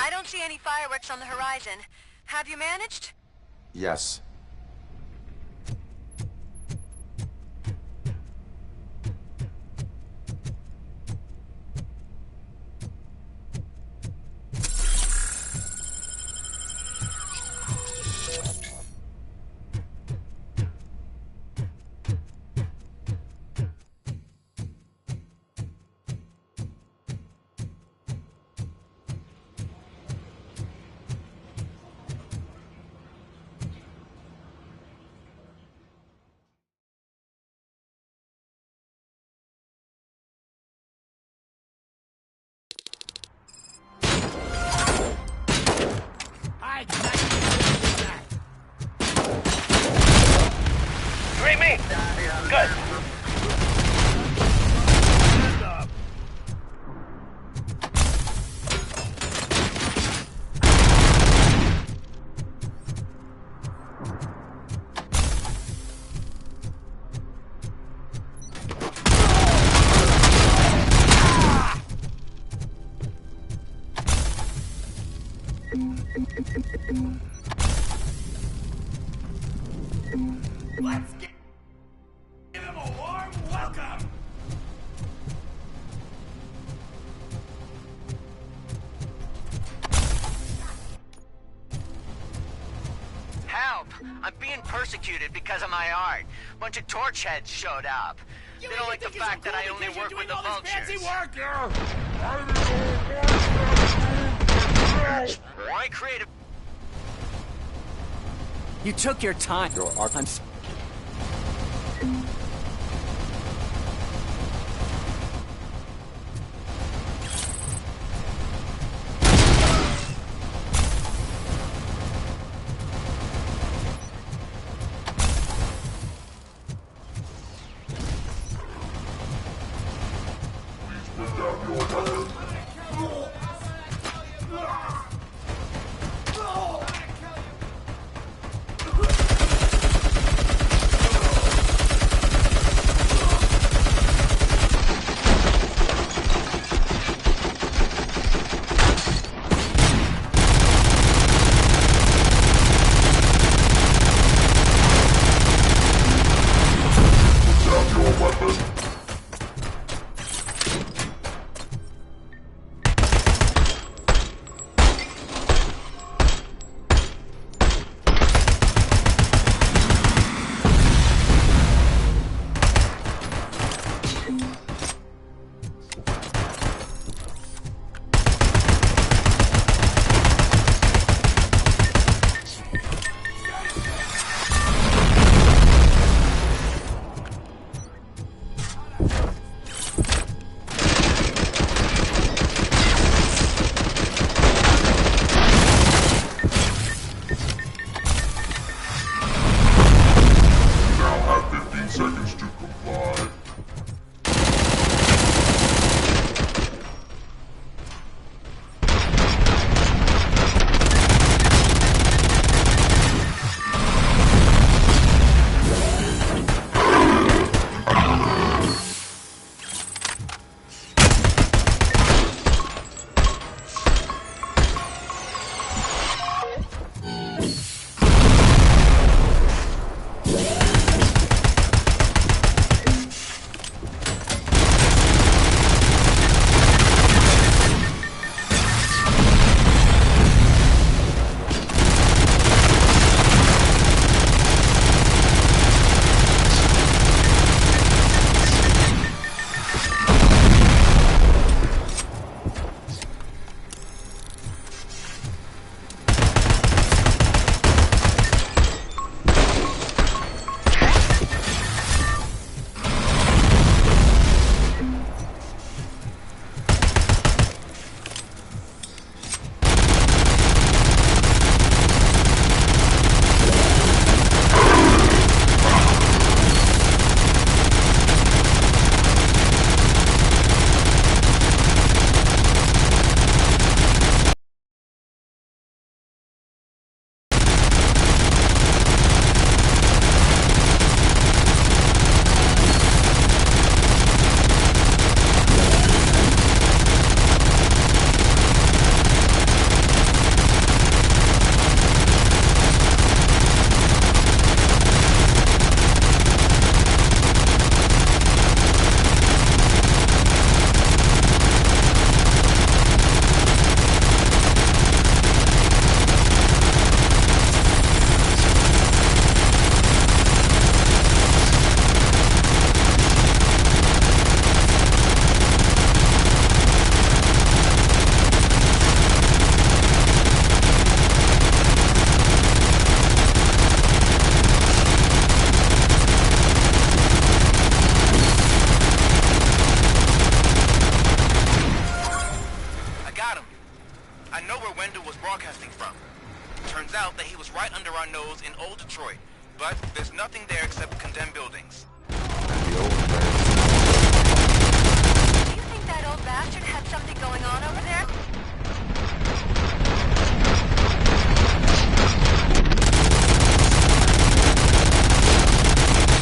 I don't see any fireworks on the horizon. Have you managed? Yes. Three me. Good. Let's give him a warm welcome! Help! I'm being persecuted because of my art. Bunch of torch heads showed up. They don't like the fact that I only work with the vultures. Why creative? You took your time. I'm under our nose in Old Detroit, but there's nothing there except condemned buildings. And the old man. Do you think that old bastard had something going on over there?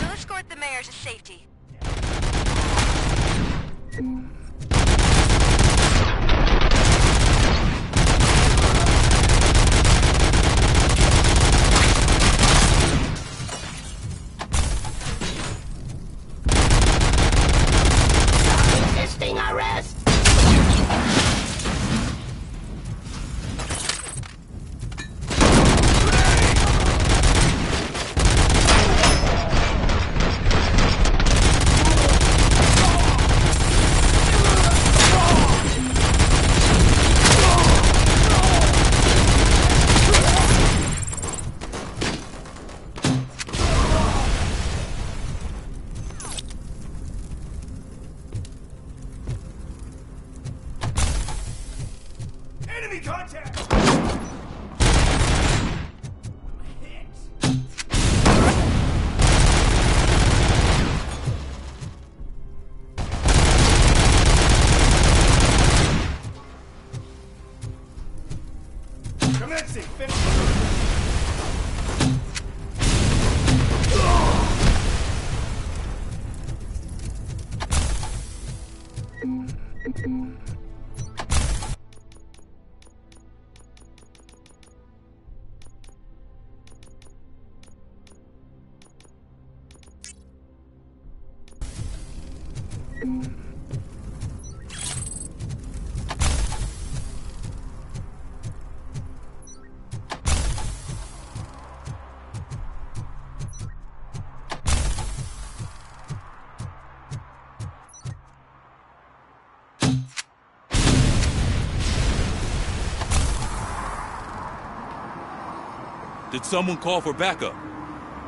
We'll escort the mayor to safety. Resisting arrest. Enemy contact! Commencing! Finish! Did someone call for backup?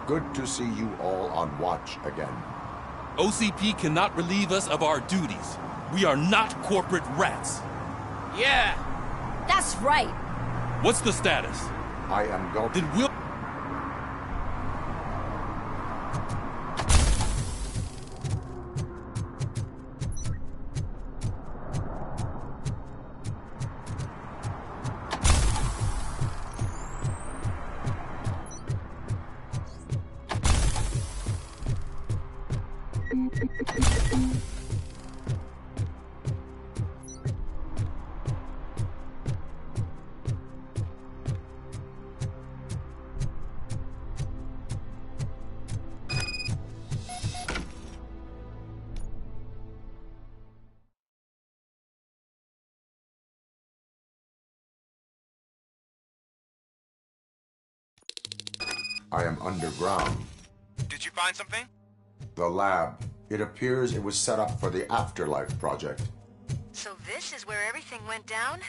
Good to see you all on watch again. OCP cannot relieve us of our duties. We are not corporate rats. Yeah. That's right. What's the status? I am going. Then we'll... I am underground. Did you find something? The lab. It appears it was set up for the Afterlife project. So this is where everything went down?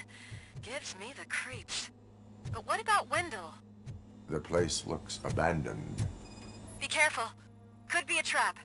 Gives me the creeps. But what about Wendell? The place looks abandoned. Be careful. Could be a trap.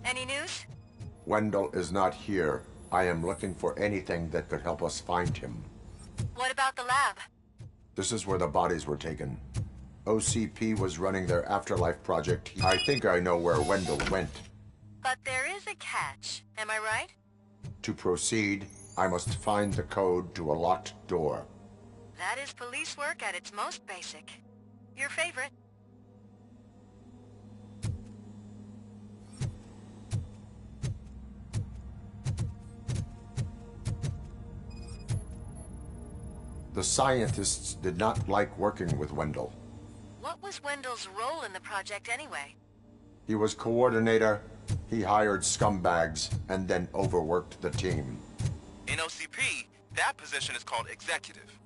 Any news? Wendell is not here. I am looking for anything that could help us find him. What about the lab? This is where the bodies were taken. OCP was running their Afterlife project. I think I know where Wendell went. But there is a catch. Am I right? To proceed, I must find the code to a locked door. That is police work at its most basic. Your favorite. The scientists did not like working with Wendell. What was Wendell's role in the project anyway? He was coordinator, he hired scumbags, and then overworked the team. In OCP, that position is called executive.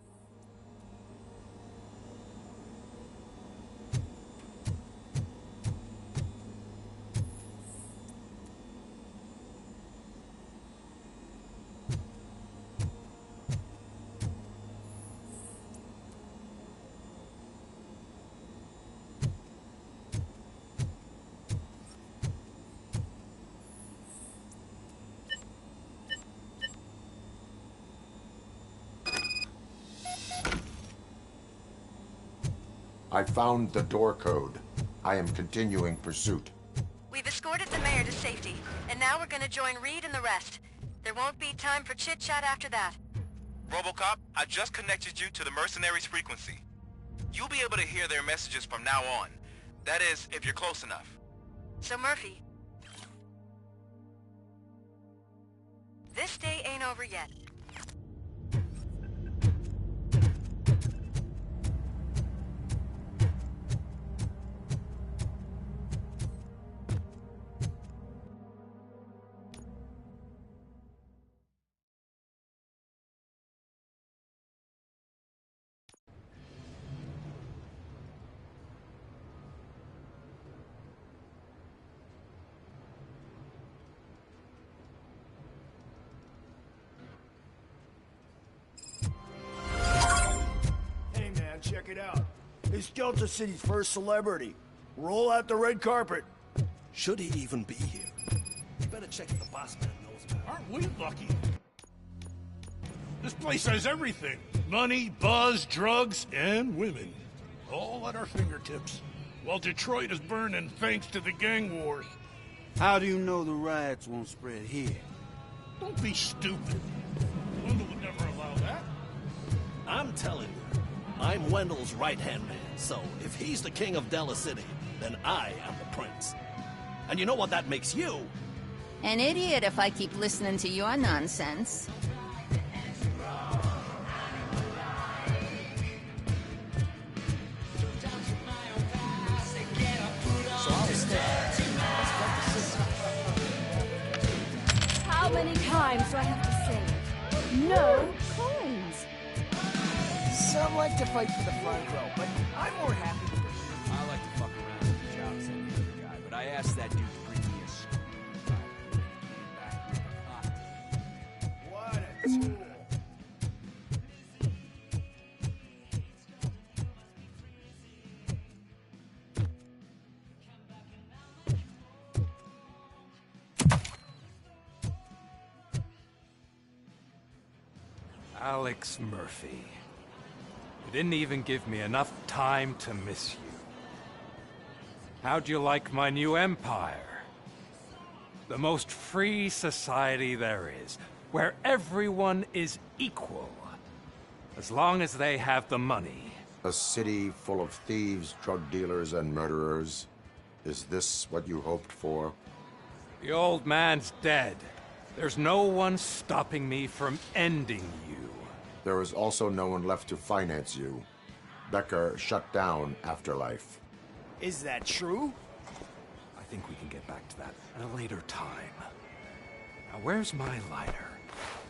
I found the door code. I am continuing pursuit. We've escorted the mayor to safety, and now we're gonna join Reed and the rest. There won't be time for chit-chat after that. Robocop, I just connected you to the mercenaries' frequency. You'll be able to hear their messages from now on. That is, if you're close enough. So Murphy, this day ain't over yet. Check it out. He's Delta City's first celebrity. Roll out the red carpet. Should he even be here? You better check if the boss man knows about it. Aren't we lucky? This place has everything. Money, buzz, drugs, and women. All at our fingertips. While Detroit is burning thanks to the gang wars. How do you know the riots won't spread here? Don't be stupid. Wendell would never allow that. I'm telling you. I'm Wendell's right-hand man, so if he's the king of Della City, then I am the prince. And you know what that makes you? An idiot if I keep listening to your nonsense. How many times do I have to say it? No coins. Some like to fight for the front row, but I'm more happy with this. I like to fuck around with the job as any other guy, but I asked that dude to bring me a screwdriver. What a tool. Alex Murphy. You didn't even give me enough time to miss you. How'd you like my new empire? The most free society there is, where everyone is equal, as long as they have the money. A city full of thieves, drug dealers, and murderers. Is this what you hoped for? The old man's dead. There's no one stopping me from ending you. There is also no one left to finance you. Becker shut down Afterlife. Is that true? I think we can get back to that at a later time. Now, where's my lighter?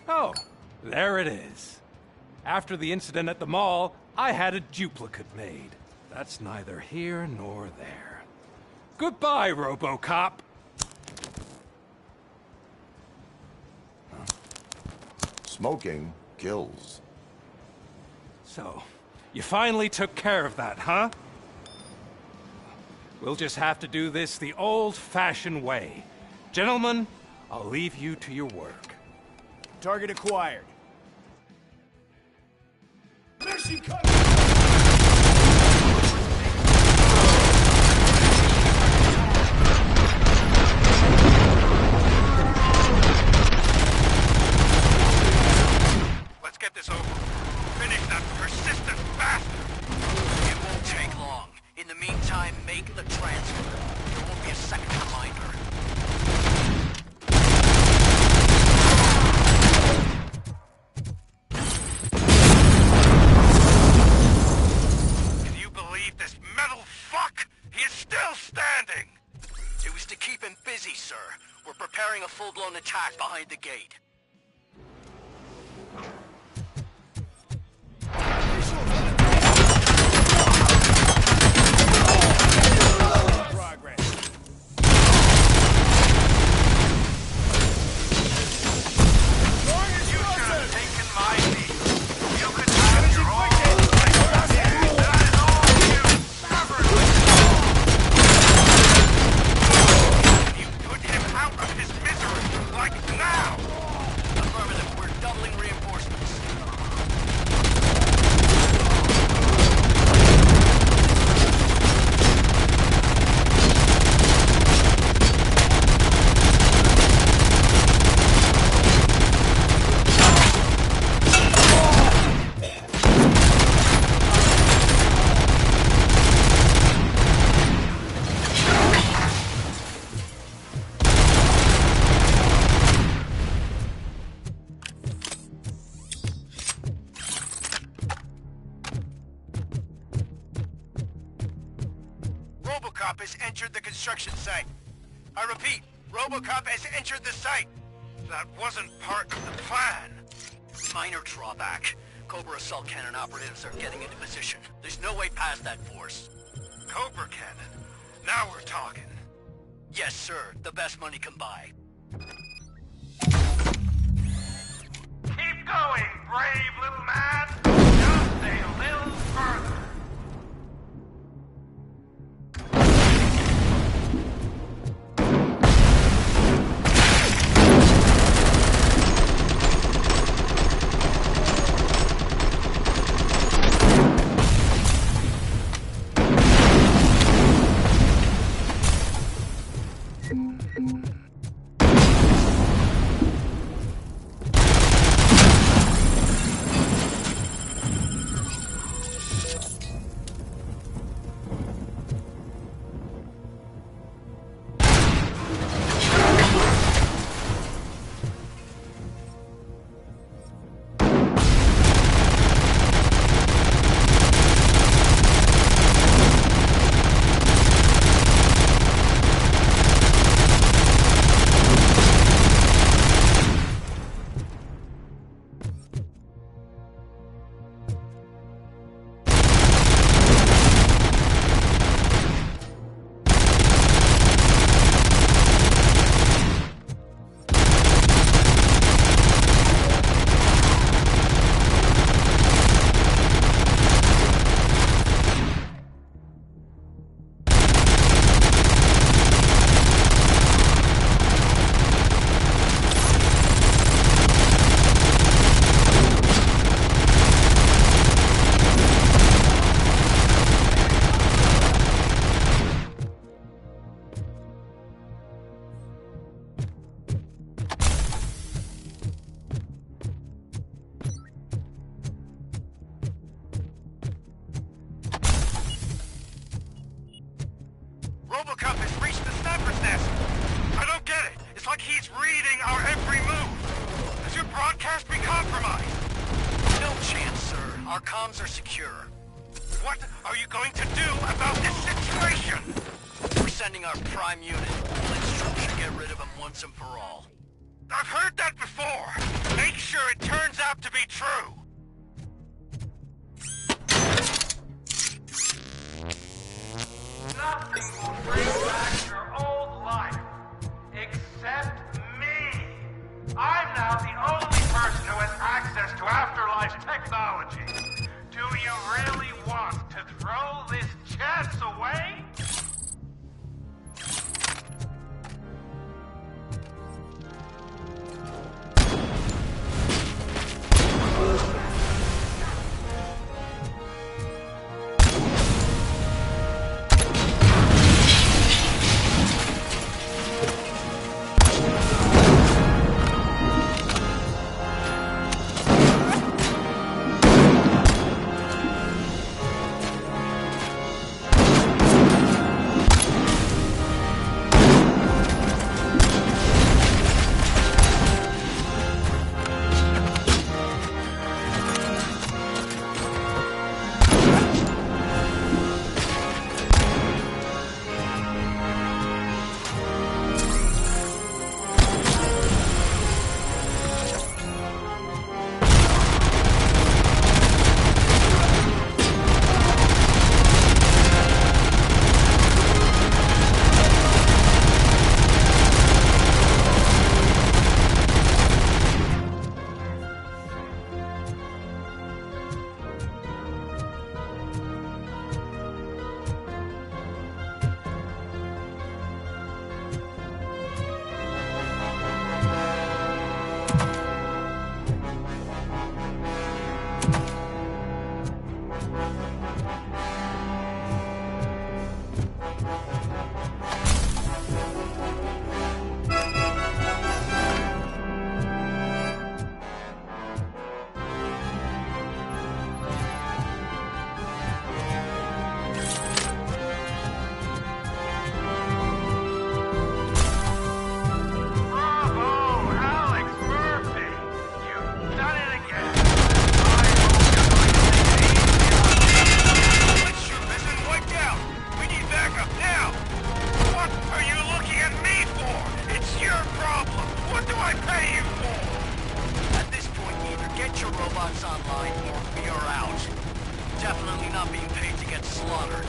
Oh, there it is. After the incident at the mall, I had a duplicate made. That's neither here nor there. Goodbye, Robocop! Smoking kills. So, you finally took care of that, huh? We'll just have to do this the old-fashioned way. Gentlemen, I'll leave you to your work. Target acquired. There she comes! Let's get this over. Finish that persistent bastard! It won't take long. In the meantime, make the transfer. There won't be a second reminder. Can you believe this metal fuck? He is still standing! It was to keep him busy, sir. We're preparing a full-blown attack behind the gate. construction site. I repeat, Robocop has entered the site. That wasn't part of the plan. Minor drawback. Cobra assault cannon operatives are getting into position. There's no way past that force. Cobra cannon? Now we're talking. Yes, sir. The best money can buy. Keep going, brave little man! Just a little further. Robocop has reached the sniper's nest! I don't get it! It's like he's reading our every move! Has your broadcast been compromised? No chance, sir. Our comms are secure. What are you going to do about this situation? We're sending our prime unit. Lindstrom should get rid of him once and for all. I've heard that before! Make sure it turns out to be true! Nothing will bring back your old life, except me. I'm now the only person who has access to afterlife technology. Do you really want to throw this chance away? robots online or we are out. Definitely not being paid to get slaughtered.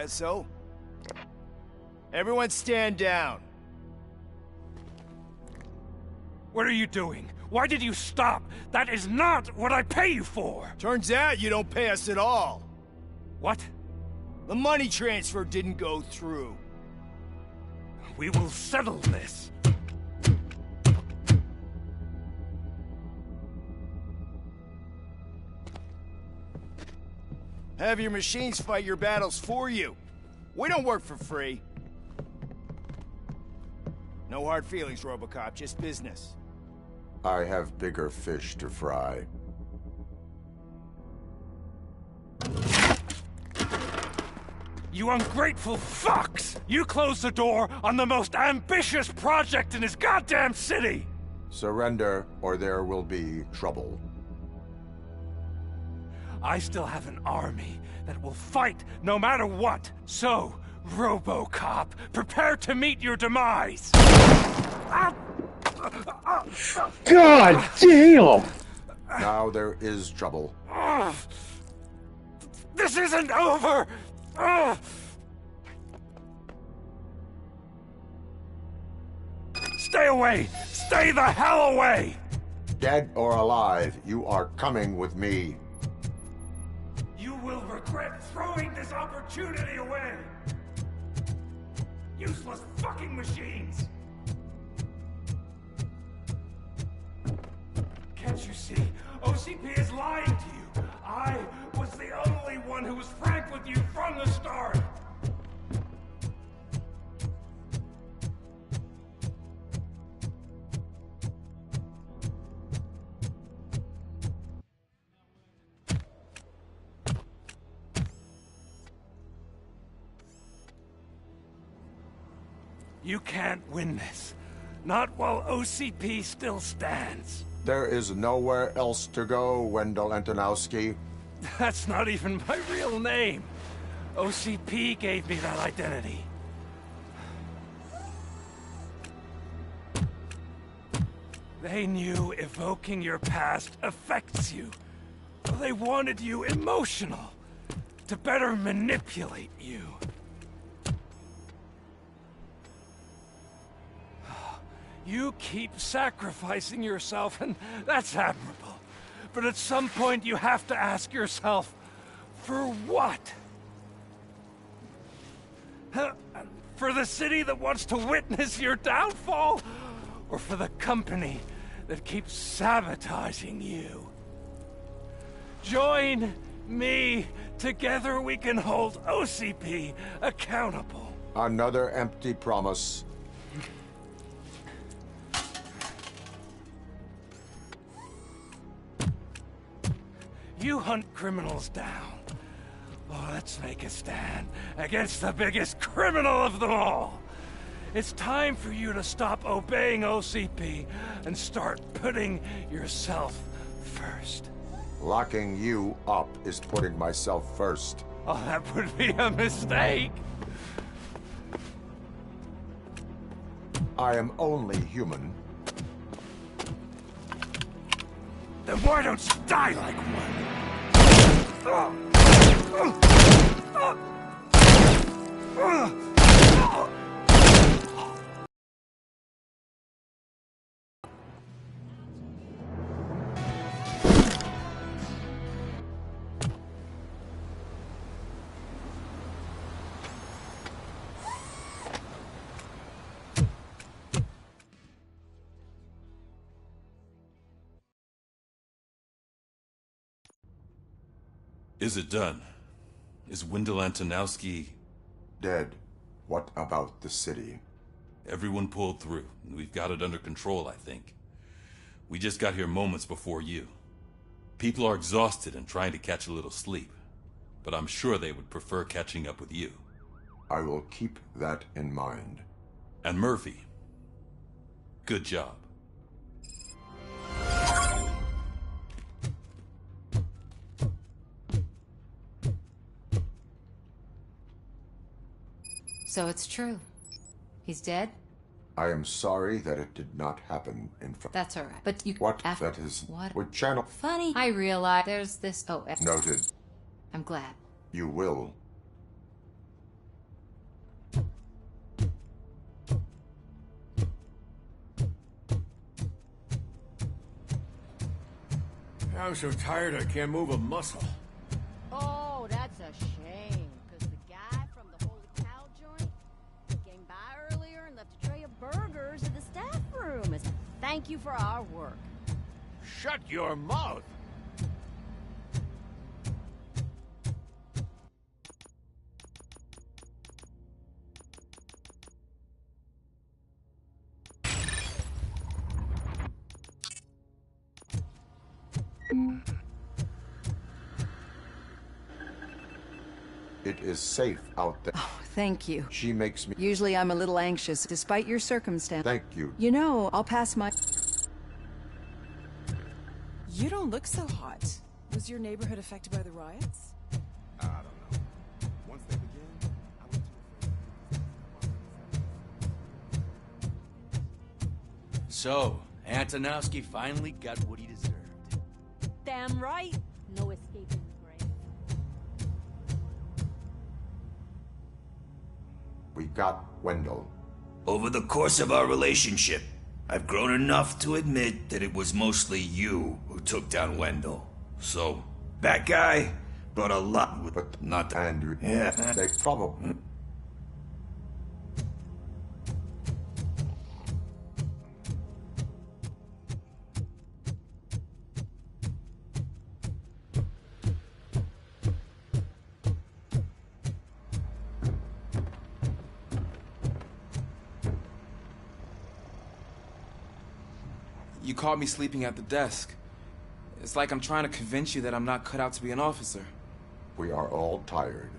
says so. Everyone stand down. What are you doing? Why did you stop? That is not what I pay you for! Turns out you don't pay us at all. What? The money transfer didn't go through. We will settle this. Have your machines fight your battles for you. We don't work for free. No hard feelings, Robocop, just business. I have bigger fish to fry. You ungrateful fucks! You closed the door on the most ambitious project in this goddamn city! Surrender, or there will be trouble. I still have an army that will fight no matter what. So, Robocop, prepare to meet your demise! God damn! Now there is trouble. This isn't over! Stay away! Stay the hell away! Dead or alive, you are coming with me. You will regret throwing this opportunity away! Useless fucking machines! Can't you see? OCP is lying to you! I was the only one who was frank with you from the start! You can't win this. Not while OCP still stands. There is nowhere else to go, Wendell Antonowski. That's not even my real name. OCP gave me that identity. They knew evoking your past affects you. They wanted you emotional, to better manipulate you. You keep sacrificing yourself, and that's admirable. But at some point you have to ask yourself, for what? For the city that wants to witness your downfall? Or for the company that keeps sabotaging you? Join me. Together we can hold OCP accountable. Another empty promise. You hunt criminals down. Oh, let's make a stand against the biggest criminal of them all. It's time for you to stop obeying OCP and start putting yourself first. Locking you up is putting myself first. Oh, that would be a mistake. I am only human. Then why don't you die like one? Is it done? Is Wendell Antonowski... dead? What about the city? Everyone pulled through. We've got it under control, I think. We just got here moments before you. People are exhausted and trying to catch a little sleep. But I'm sure they would prefer catching up with you. I will keep that in mind. And Murphy, good job. So it's true. He's dead? I am sorry that it did not happen in front. That's alright. But you... What? After... That is... What? With channel... Funny. I realize there's this... Oh, Noted. I'm glad. You will. I'm so tired I can't move a muscle. Oh, that's a shame, because the guy from the Holy Cow joint came by earlier and left a tray of burgers in the staff room as a thank you for our work. Shut your mouth! It is safe out there. Oh, thank you. She makes me... Usually I'm a little anxious, despite your circumstance. Thank you. You know, I'll pass my... You don't look so hot. Was your neighborhood affected by the riots? I don't know. Once they begin, I went to... So, Antonowski finally got what he deserved. Damn right. No escaping the grave. We got Wendell. Over the course of our relationship, I've grown enough to admit that it was mostly you who took down Wendell. So, that guy brought a lot with... But not Andrew... Yeah. They probably... You caught me sleeping at the desk. It's like I'm trying to convince you that I'm not cut out to be an officer. We are all tired.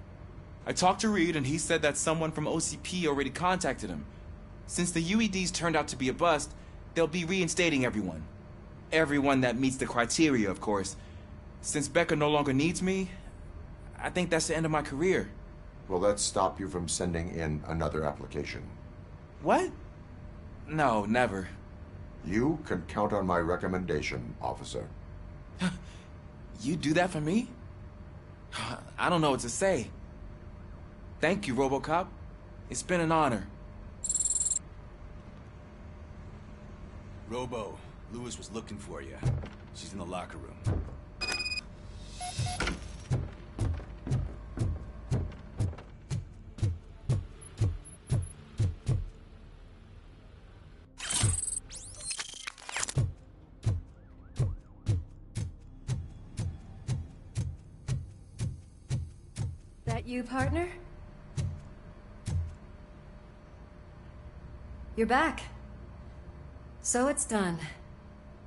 I talked to Reed, and he said that someone from OCP already contacted him. Since the UEDs turned out to be a bust, they'll be reinstating everyone. Everyone that meets the criteria, of course. Since Becca no longer needs me, I think that's the end of my career. Will that stop you from sending in another application? What? No, never. You can count on my recommendation, officer. You do that for me? I don't know what to say. Thank you, Robocop. It's been an honor. Robo, Lewis was looking for you. She's in the locker room. That you, partner? You're back. So it's done.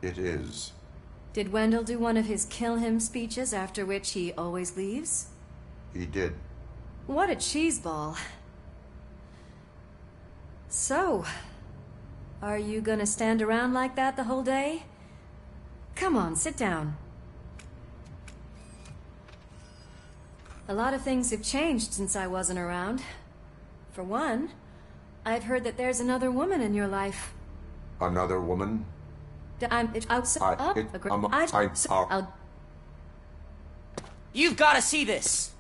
It is. Did Wendell do one of his kill him speeches after which he always leaves? He did. What a cheeseball. So, are you gonna stand around like that the whole day? Come on, sit down. A lot of things have changed since I wasn't around. For one, I've heard that there's another woman in your life. Another woman? You've got to see this!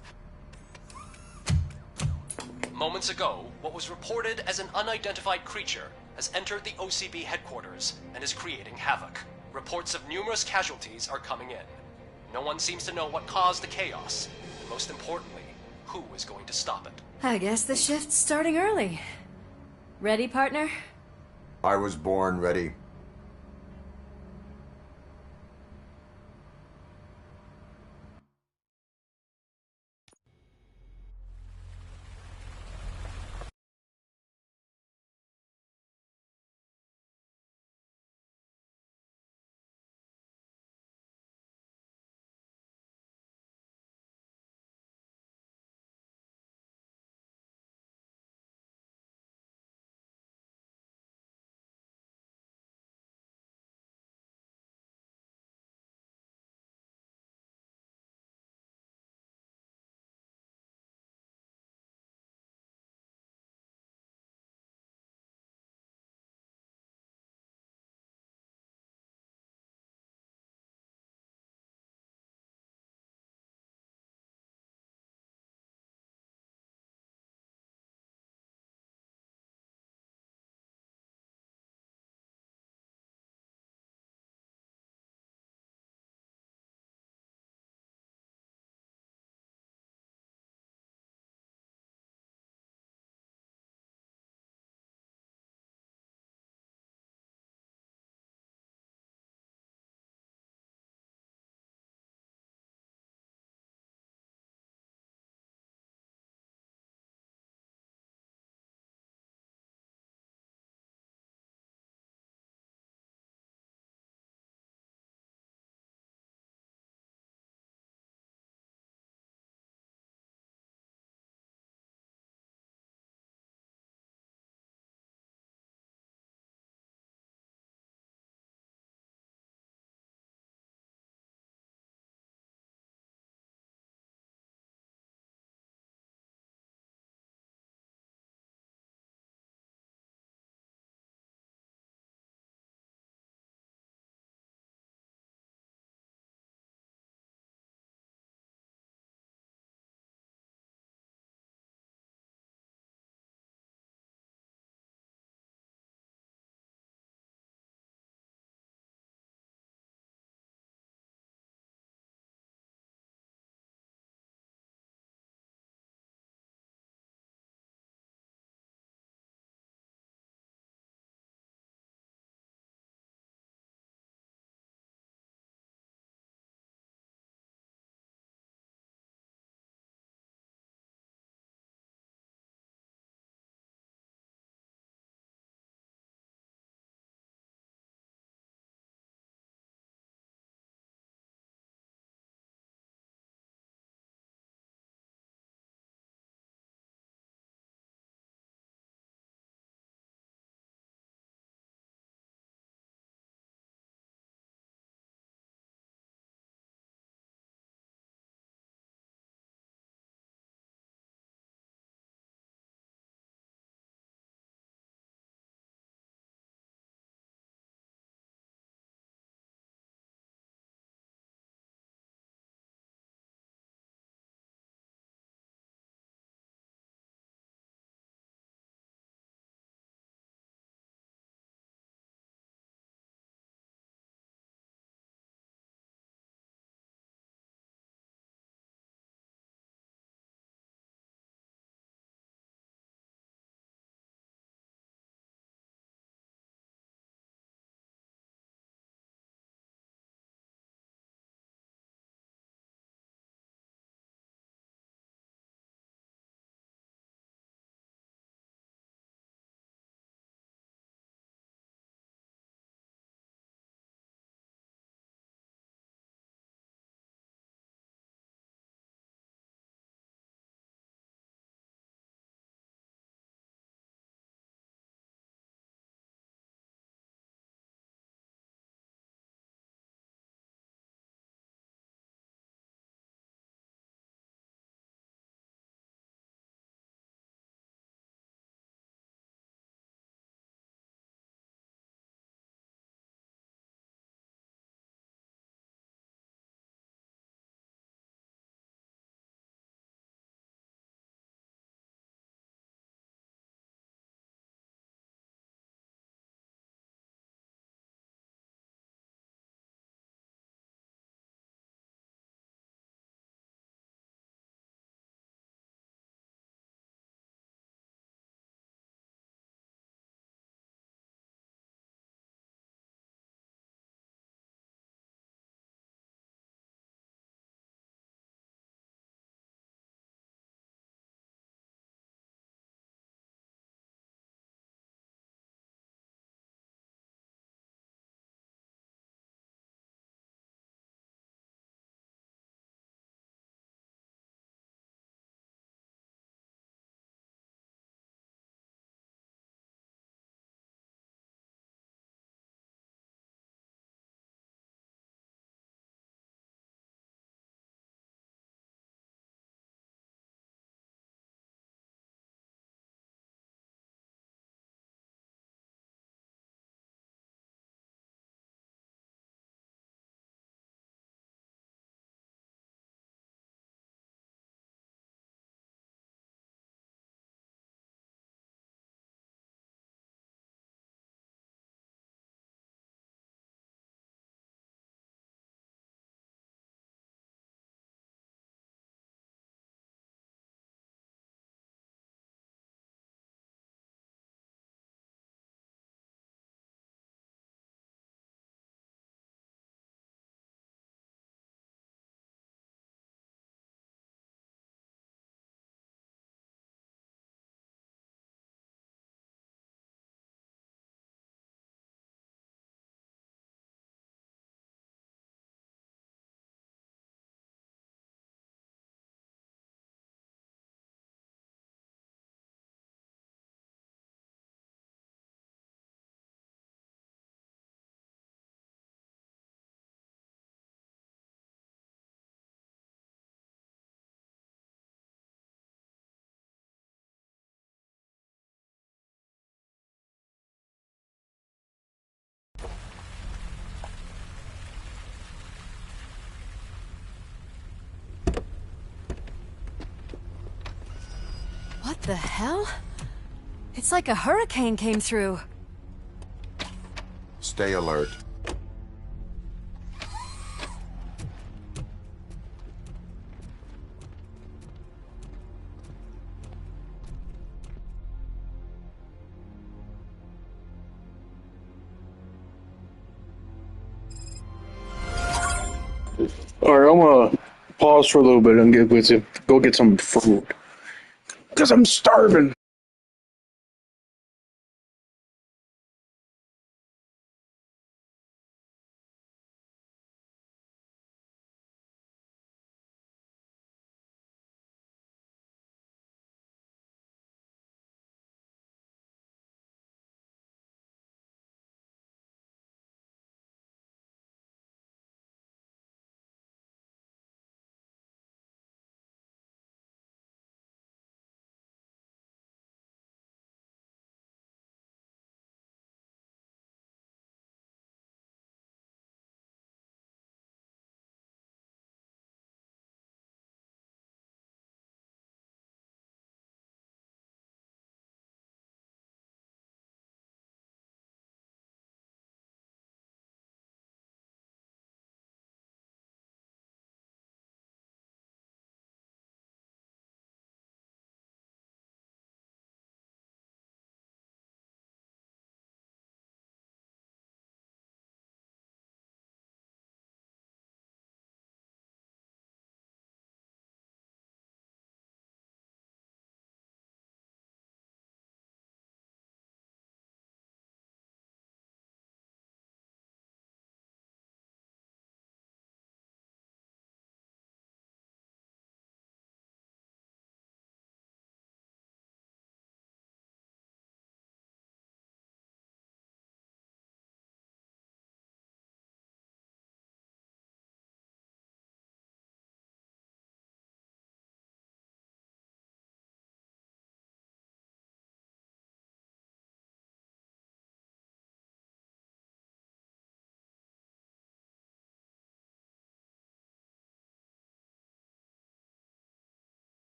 Moments ago, what was reported as an unidentified creature has entered the OCB headquarters and is creating havoc. Reports of numerous casualties are coming in. No one seems to know what caused the chaos. Most importantly, who is going to stop it? I guess the shift's starting early. Ready, partner? I was born ready. the hell? It's like a hurricane came through. Stay alert. Alright, I'm gonna pause for a little bit and go get some food. Because I'm starving.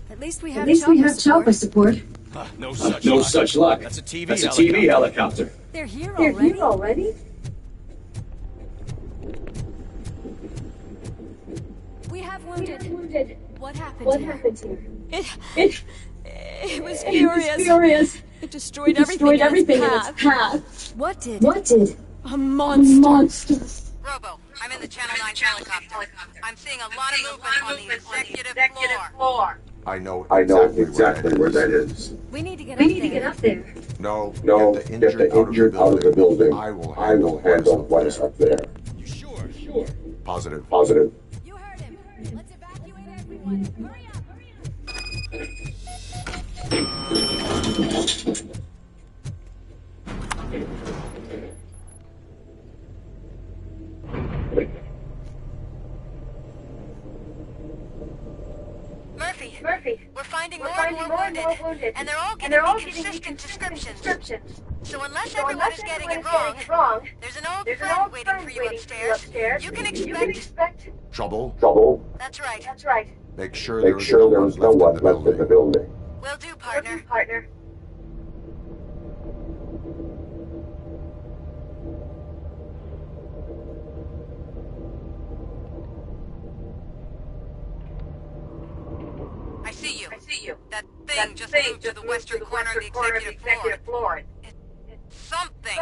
At least we have chopper support. No such luck. That's a TV That's a helicopter. TV helicopter. They're here They're already? here already? We have wounded. What happened What here? happened here? It was furious. It destroyed It destroyed everything in its path. What did? What did? A monster. Robo, I'm in the Channel 9 helicopter. I'm seeing a lot of movement on the executive floor. I know exactly where that is. We need to get up there. No, Get the injured out of the building. I will handle what is up there. You sure? Positive. You heard him. Let's evacuate everyone. Hurry up. Murphy, we're finding more and more wounded, and they're all giving inconsistent descriptions. So unless everyone is getting it wrong, there's an old friend waiting for you upstairs. You can expect Trouble? That's right. Make sure Make sure there is no one left in the building. Will do, partner. I see you. That thing just moved to the western corner of the executive floor. It's something.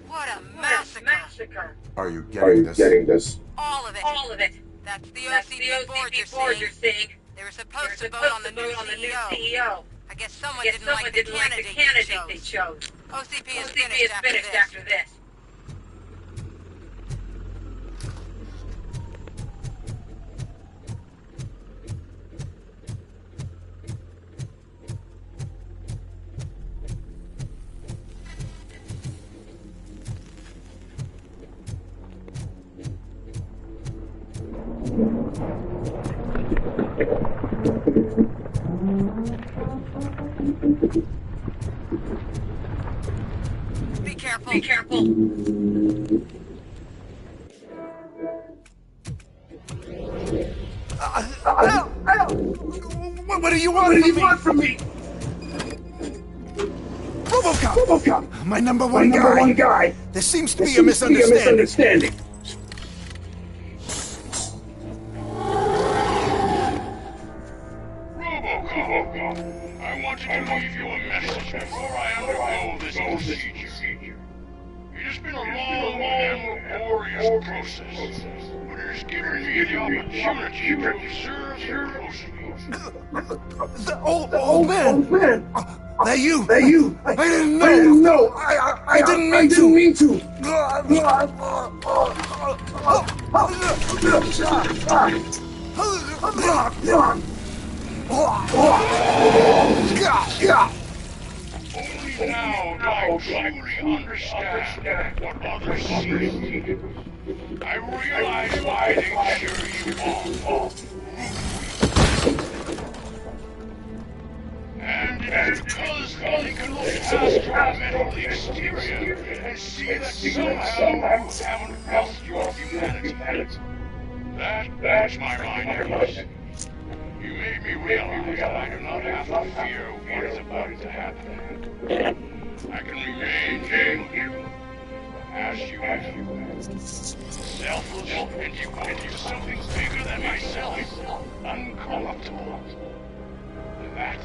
What a massacre. Are you getting this? All of it. That's the OCP board you're seeing. They were supposed to vote on the new CEO. I guess someone didn't like the candidate they chose. OCP is finished after this. Be careful. What do you want from me? Robocop! My number one guy! There seems to be a misunderstanding. Robocop, I wanted to leave you a message before I undergo this procedure. It has been a long and laborious process, but it has given me the opportunity to observe you closely. The old man! That you! I didn't know! I didn't mean to! Only now do I truly understand what others see. I realize why they cheer you on. And it's because they can look past your mental exterior and see that somehow you haven't lost your humanity. That's my mind. You made me realize that I do not have to fear what is about to happen. I can remain here as you have. Selfless and devoted to something bigger than myself. Uncorruptible. And that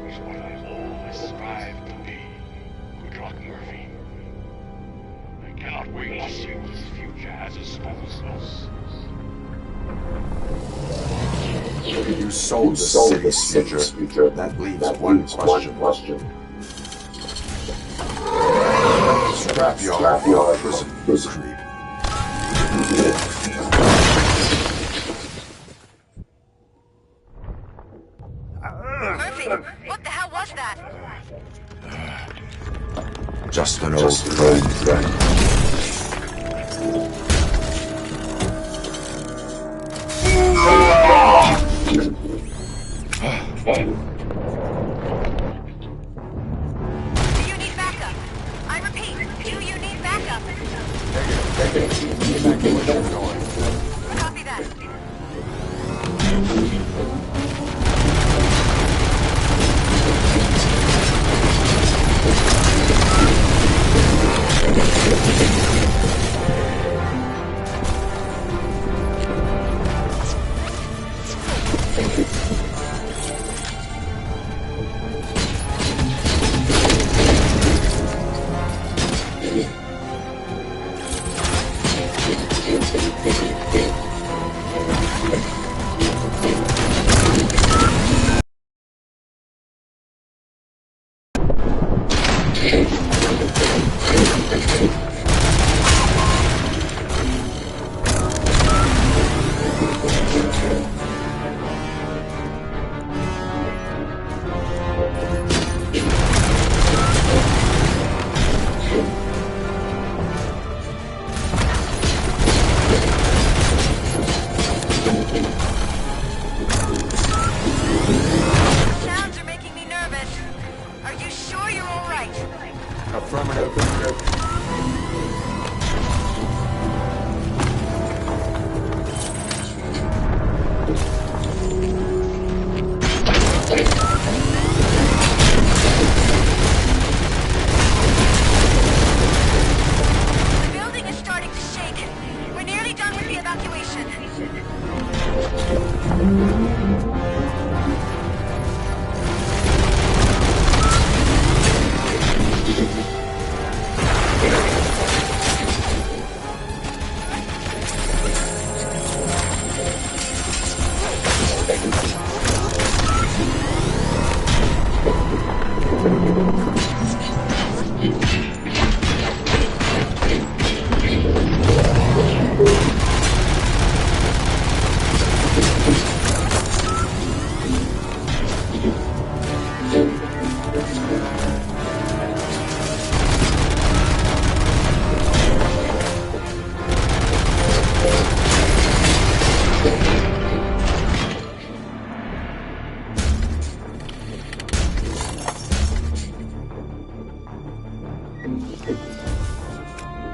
is what I always strive to be. Good luck, Murphy. I cannot wait to see what this future has in store for us. You sold the city's future. That leaves one question. Scrapyard or prison creep? Murphy, what the hell was that? Just an old friend. Do you need backup? I repeat, do you need backup? Copy that.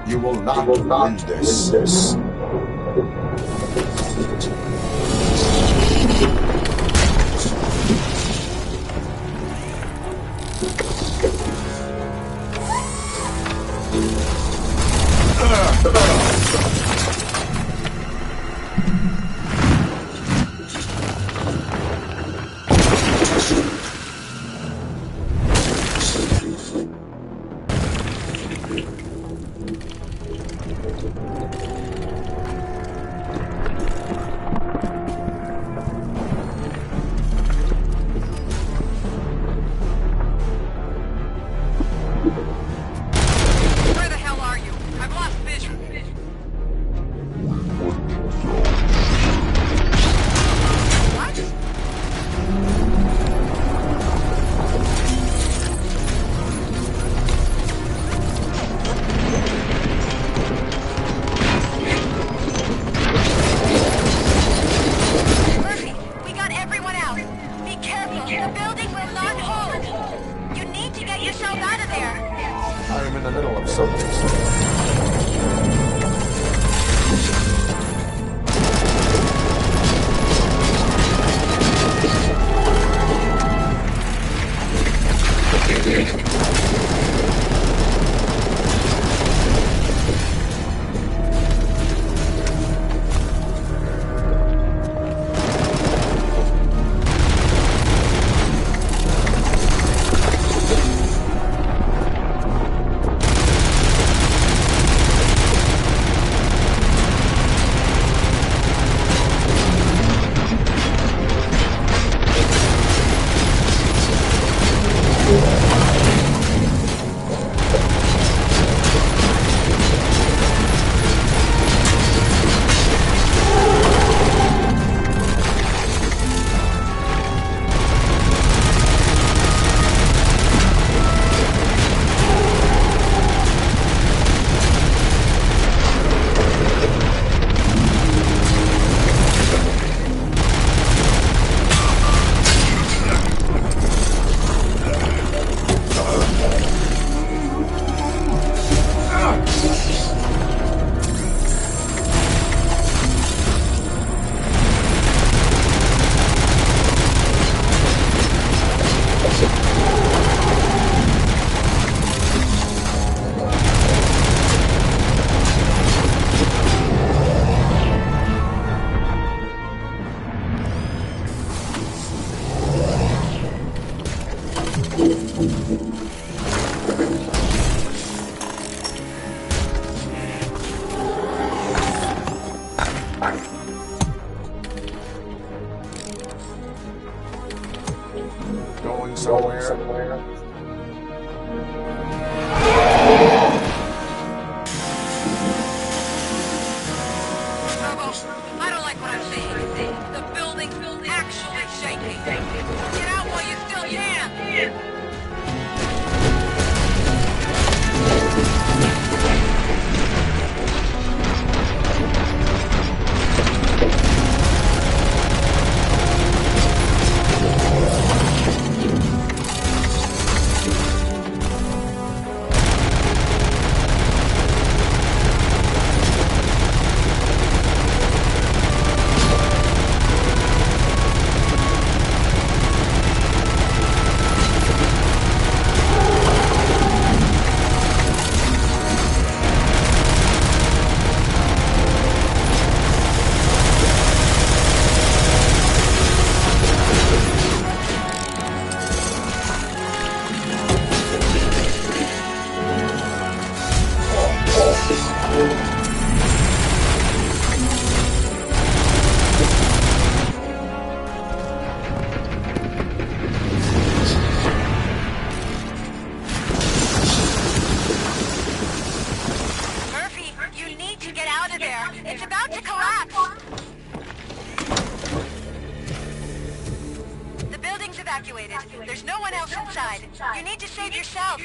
You will not win this. Where the hell are you? I've lost vision. Murphy, we got everyone out. Be careful. The building will not hold. You need to get yourself out of there. I'm in the middle of something. somewhere? I don't like what I'm seeing. The building's actually shaking. Get out while you still can. There's no one else inside. You need to save yourself.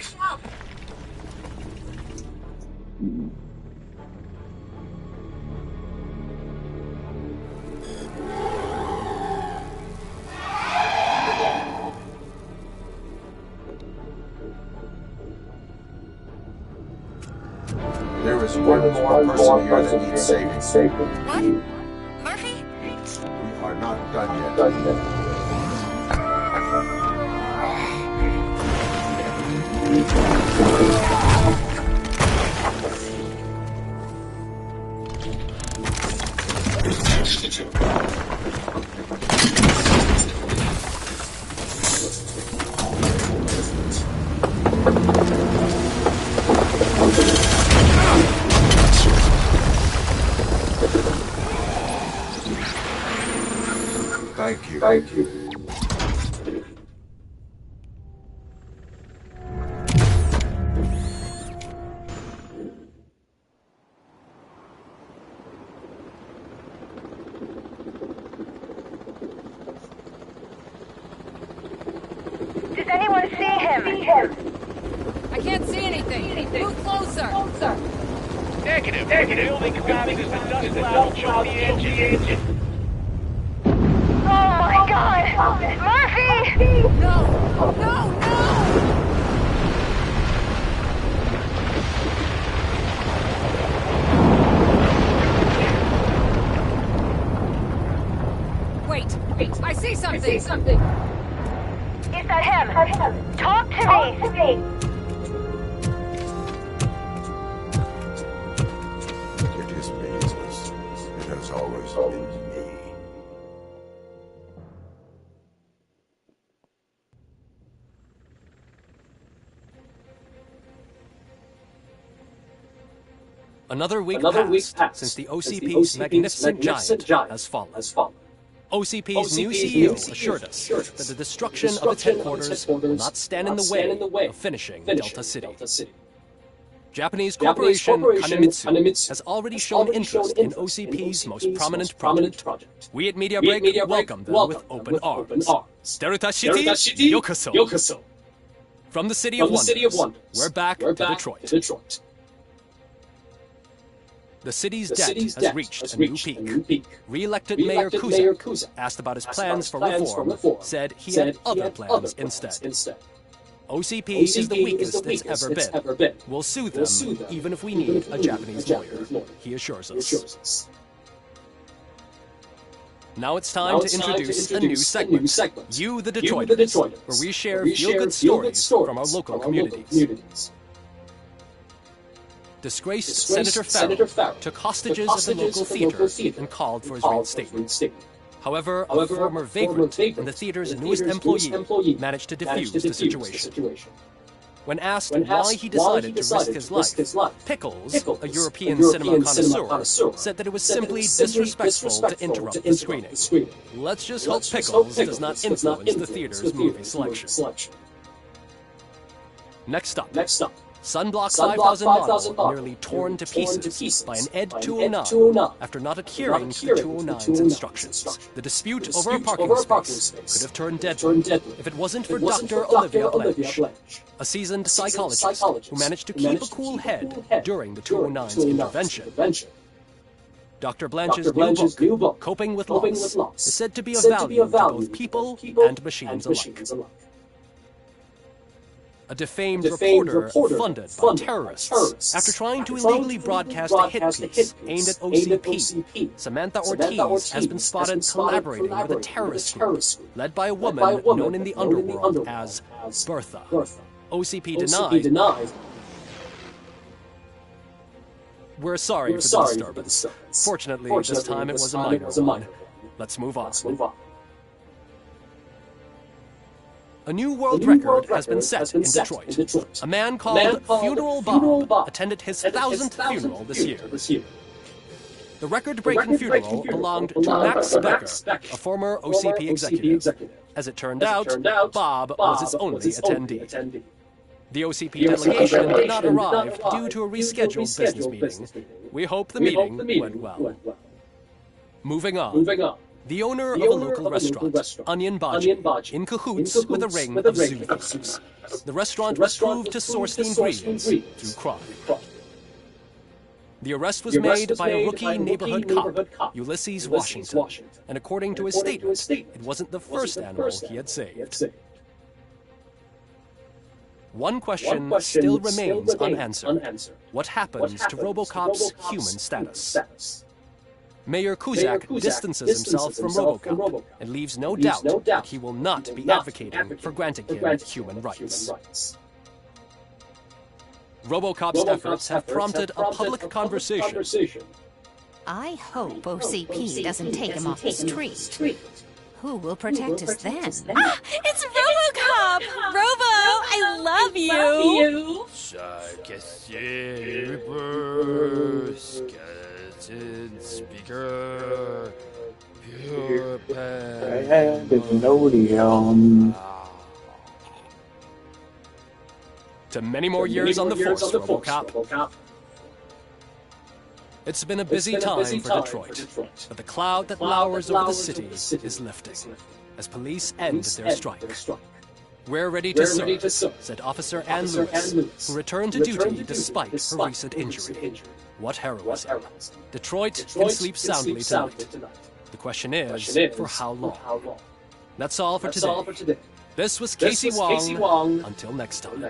There is one more person here that needs saving. What? Murphy? We are not done yet. Thank you. Does anyone see him? I can't see anything. Move closer. Negative. The building collapses and dust cloud choke the engine. Oh my God! Murphy! No! Wait! I see something! Is that him? Talk to me! It is business. It has always been me. Another week passed since the OCP's magnificent giant has fallen. OCP's new CEO assured us that the destruction of its headquarters will not stand in the way of finishing Delta City. Japanese corporation Kanemitsu has already shown interest in OCP's most prominent project. We at Media Break welcome them with open arms. Delta City, yokoso. From the City of Wonders, we're back to Detroit. The city's debt has reached a new peak. Re-elected Mayor Cusack, asked about his plans for reform, said he had other plans instead. OCP is the weakest it's ever been. We'll sue them, even if we need a Japanese lawyer, he assures us. Now it's time to introduce a new segment, You the Detroiters, where we share feel-good stories from our local communities. Disgraced Senator Farrell took hostages at the local theater and called for his reinstatement. However, a former vagrant and the theater's newest employee managed to defuse the situation. When asked why he decided to risk his life, Pickles, a European cinema connoisseur, said that it was simply disrespectful to interrupt the screening. Let's just hope Pickles does not influence the theater's movie selection. Next up, Sunblock 5000 model nearly torn to pieces by an ED 209 after not adhering to the 209's instructions. The dispute over a parking space could have turned deadly if it wasn't for Dr. Olivia Blanche, a seasoned psychologist who managed to keep a cool head during the 209's intervention. Dr. Blanche's new book, Coping with Loss, is said to be of value to both people and machines alike. A defamed reporter funded by terrorists after trying to illegally broadcast a hit piece aimed at OCP. Samantha Ortiz has been spotted collaborating with a terrorist group led by a woman known in the underworld as Bertha. OCP denied. We're sorry for the disturbance. Fortunately, this time it was a minor one. Let's move on. A new world record has been set in Detroit. A man called Funeral Bob attended his 1000th funeral this year. The record-breaking funeral belonged to Max Becker, a former OCP executive. As it turned out, Bob was his only attendee. The OCP delegation did not arrive due to a rescheduled business meeting. We hope the meeting went well. Moving on. The owner of a local restaurant, Onion Baji, in cahoots with a ring of zoo thieves. The restaurant was proved to source the ingredients through crime. The arrest was made by a rookie neighborhood cop, Ulysses Washington, and according to his statement, it wasn't the first animal he had saved. One question still remains unanswered. What happens to Robocop's human status? Mayor Kuzak distances himself from Robocop and leaves no doubt that he will not be advocating for granting him human rights. Robocop's efforts have prompted a public conversation. I hope OCP doesn't take him off the street. Who will protect us then? Ah, it's Robocop! Robo, I love you! Speaker, pandemonium. To many more years on the force, Robocop. It's been a busy time for Detroit, but the cloud that lowers over the city is lifting as police end their strike. We're ready to serve, said Officer Ann Lewis, who returned to duty despite her recent injury. What heroism. Detroit can sleep soundly tonight. The question is, for how long? That's all for today. This was Casey Wong. Until next time.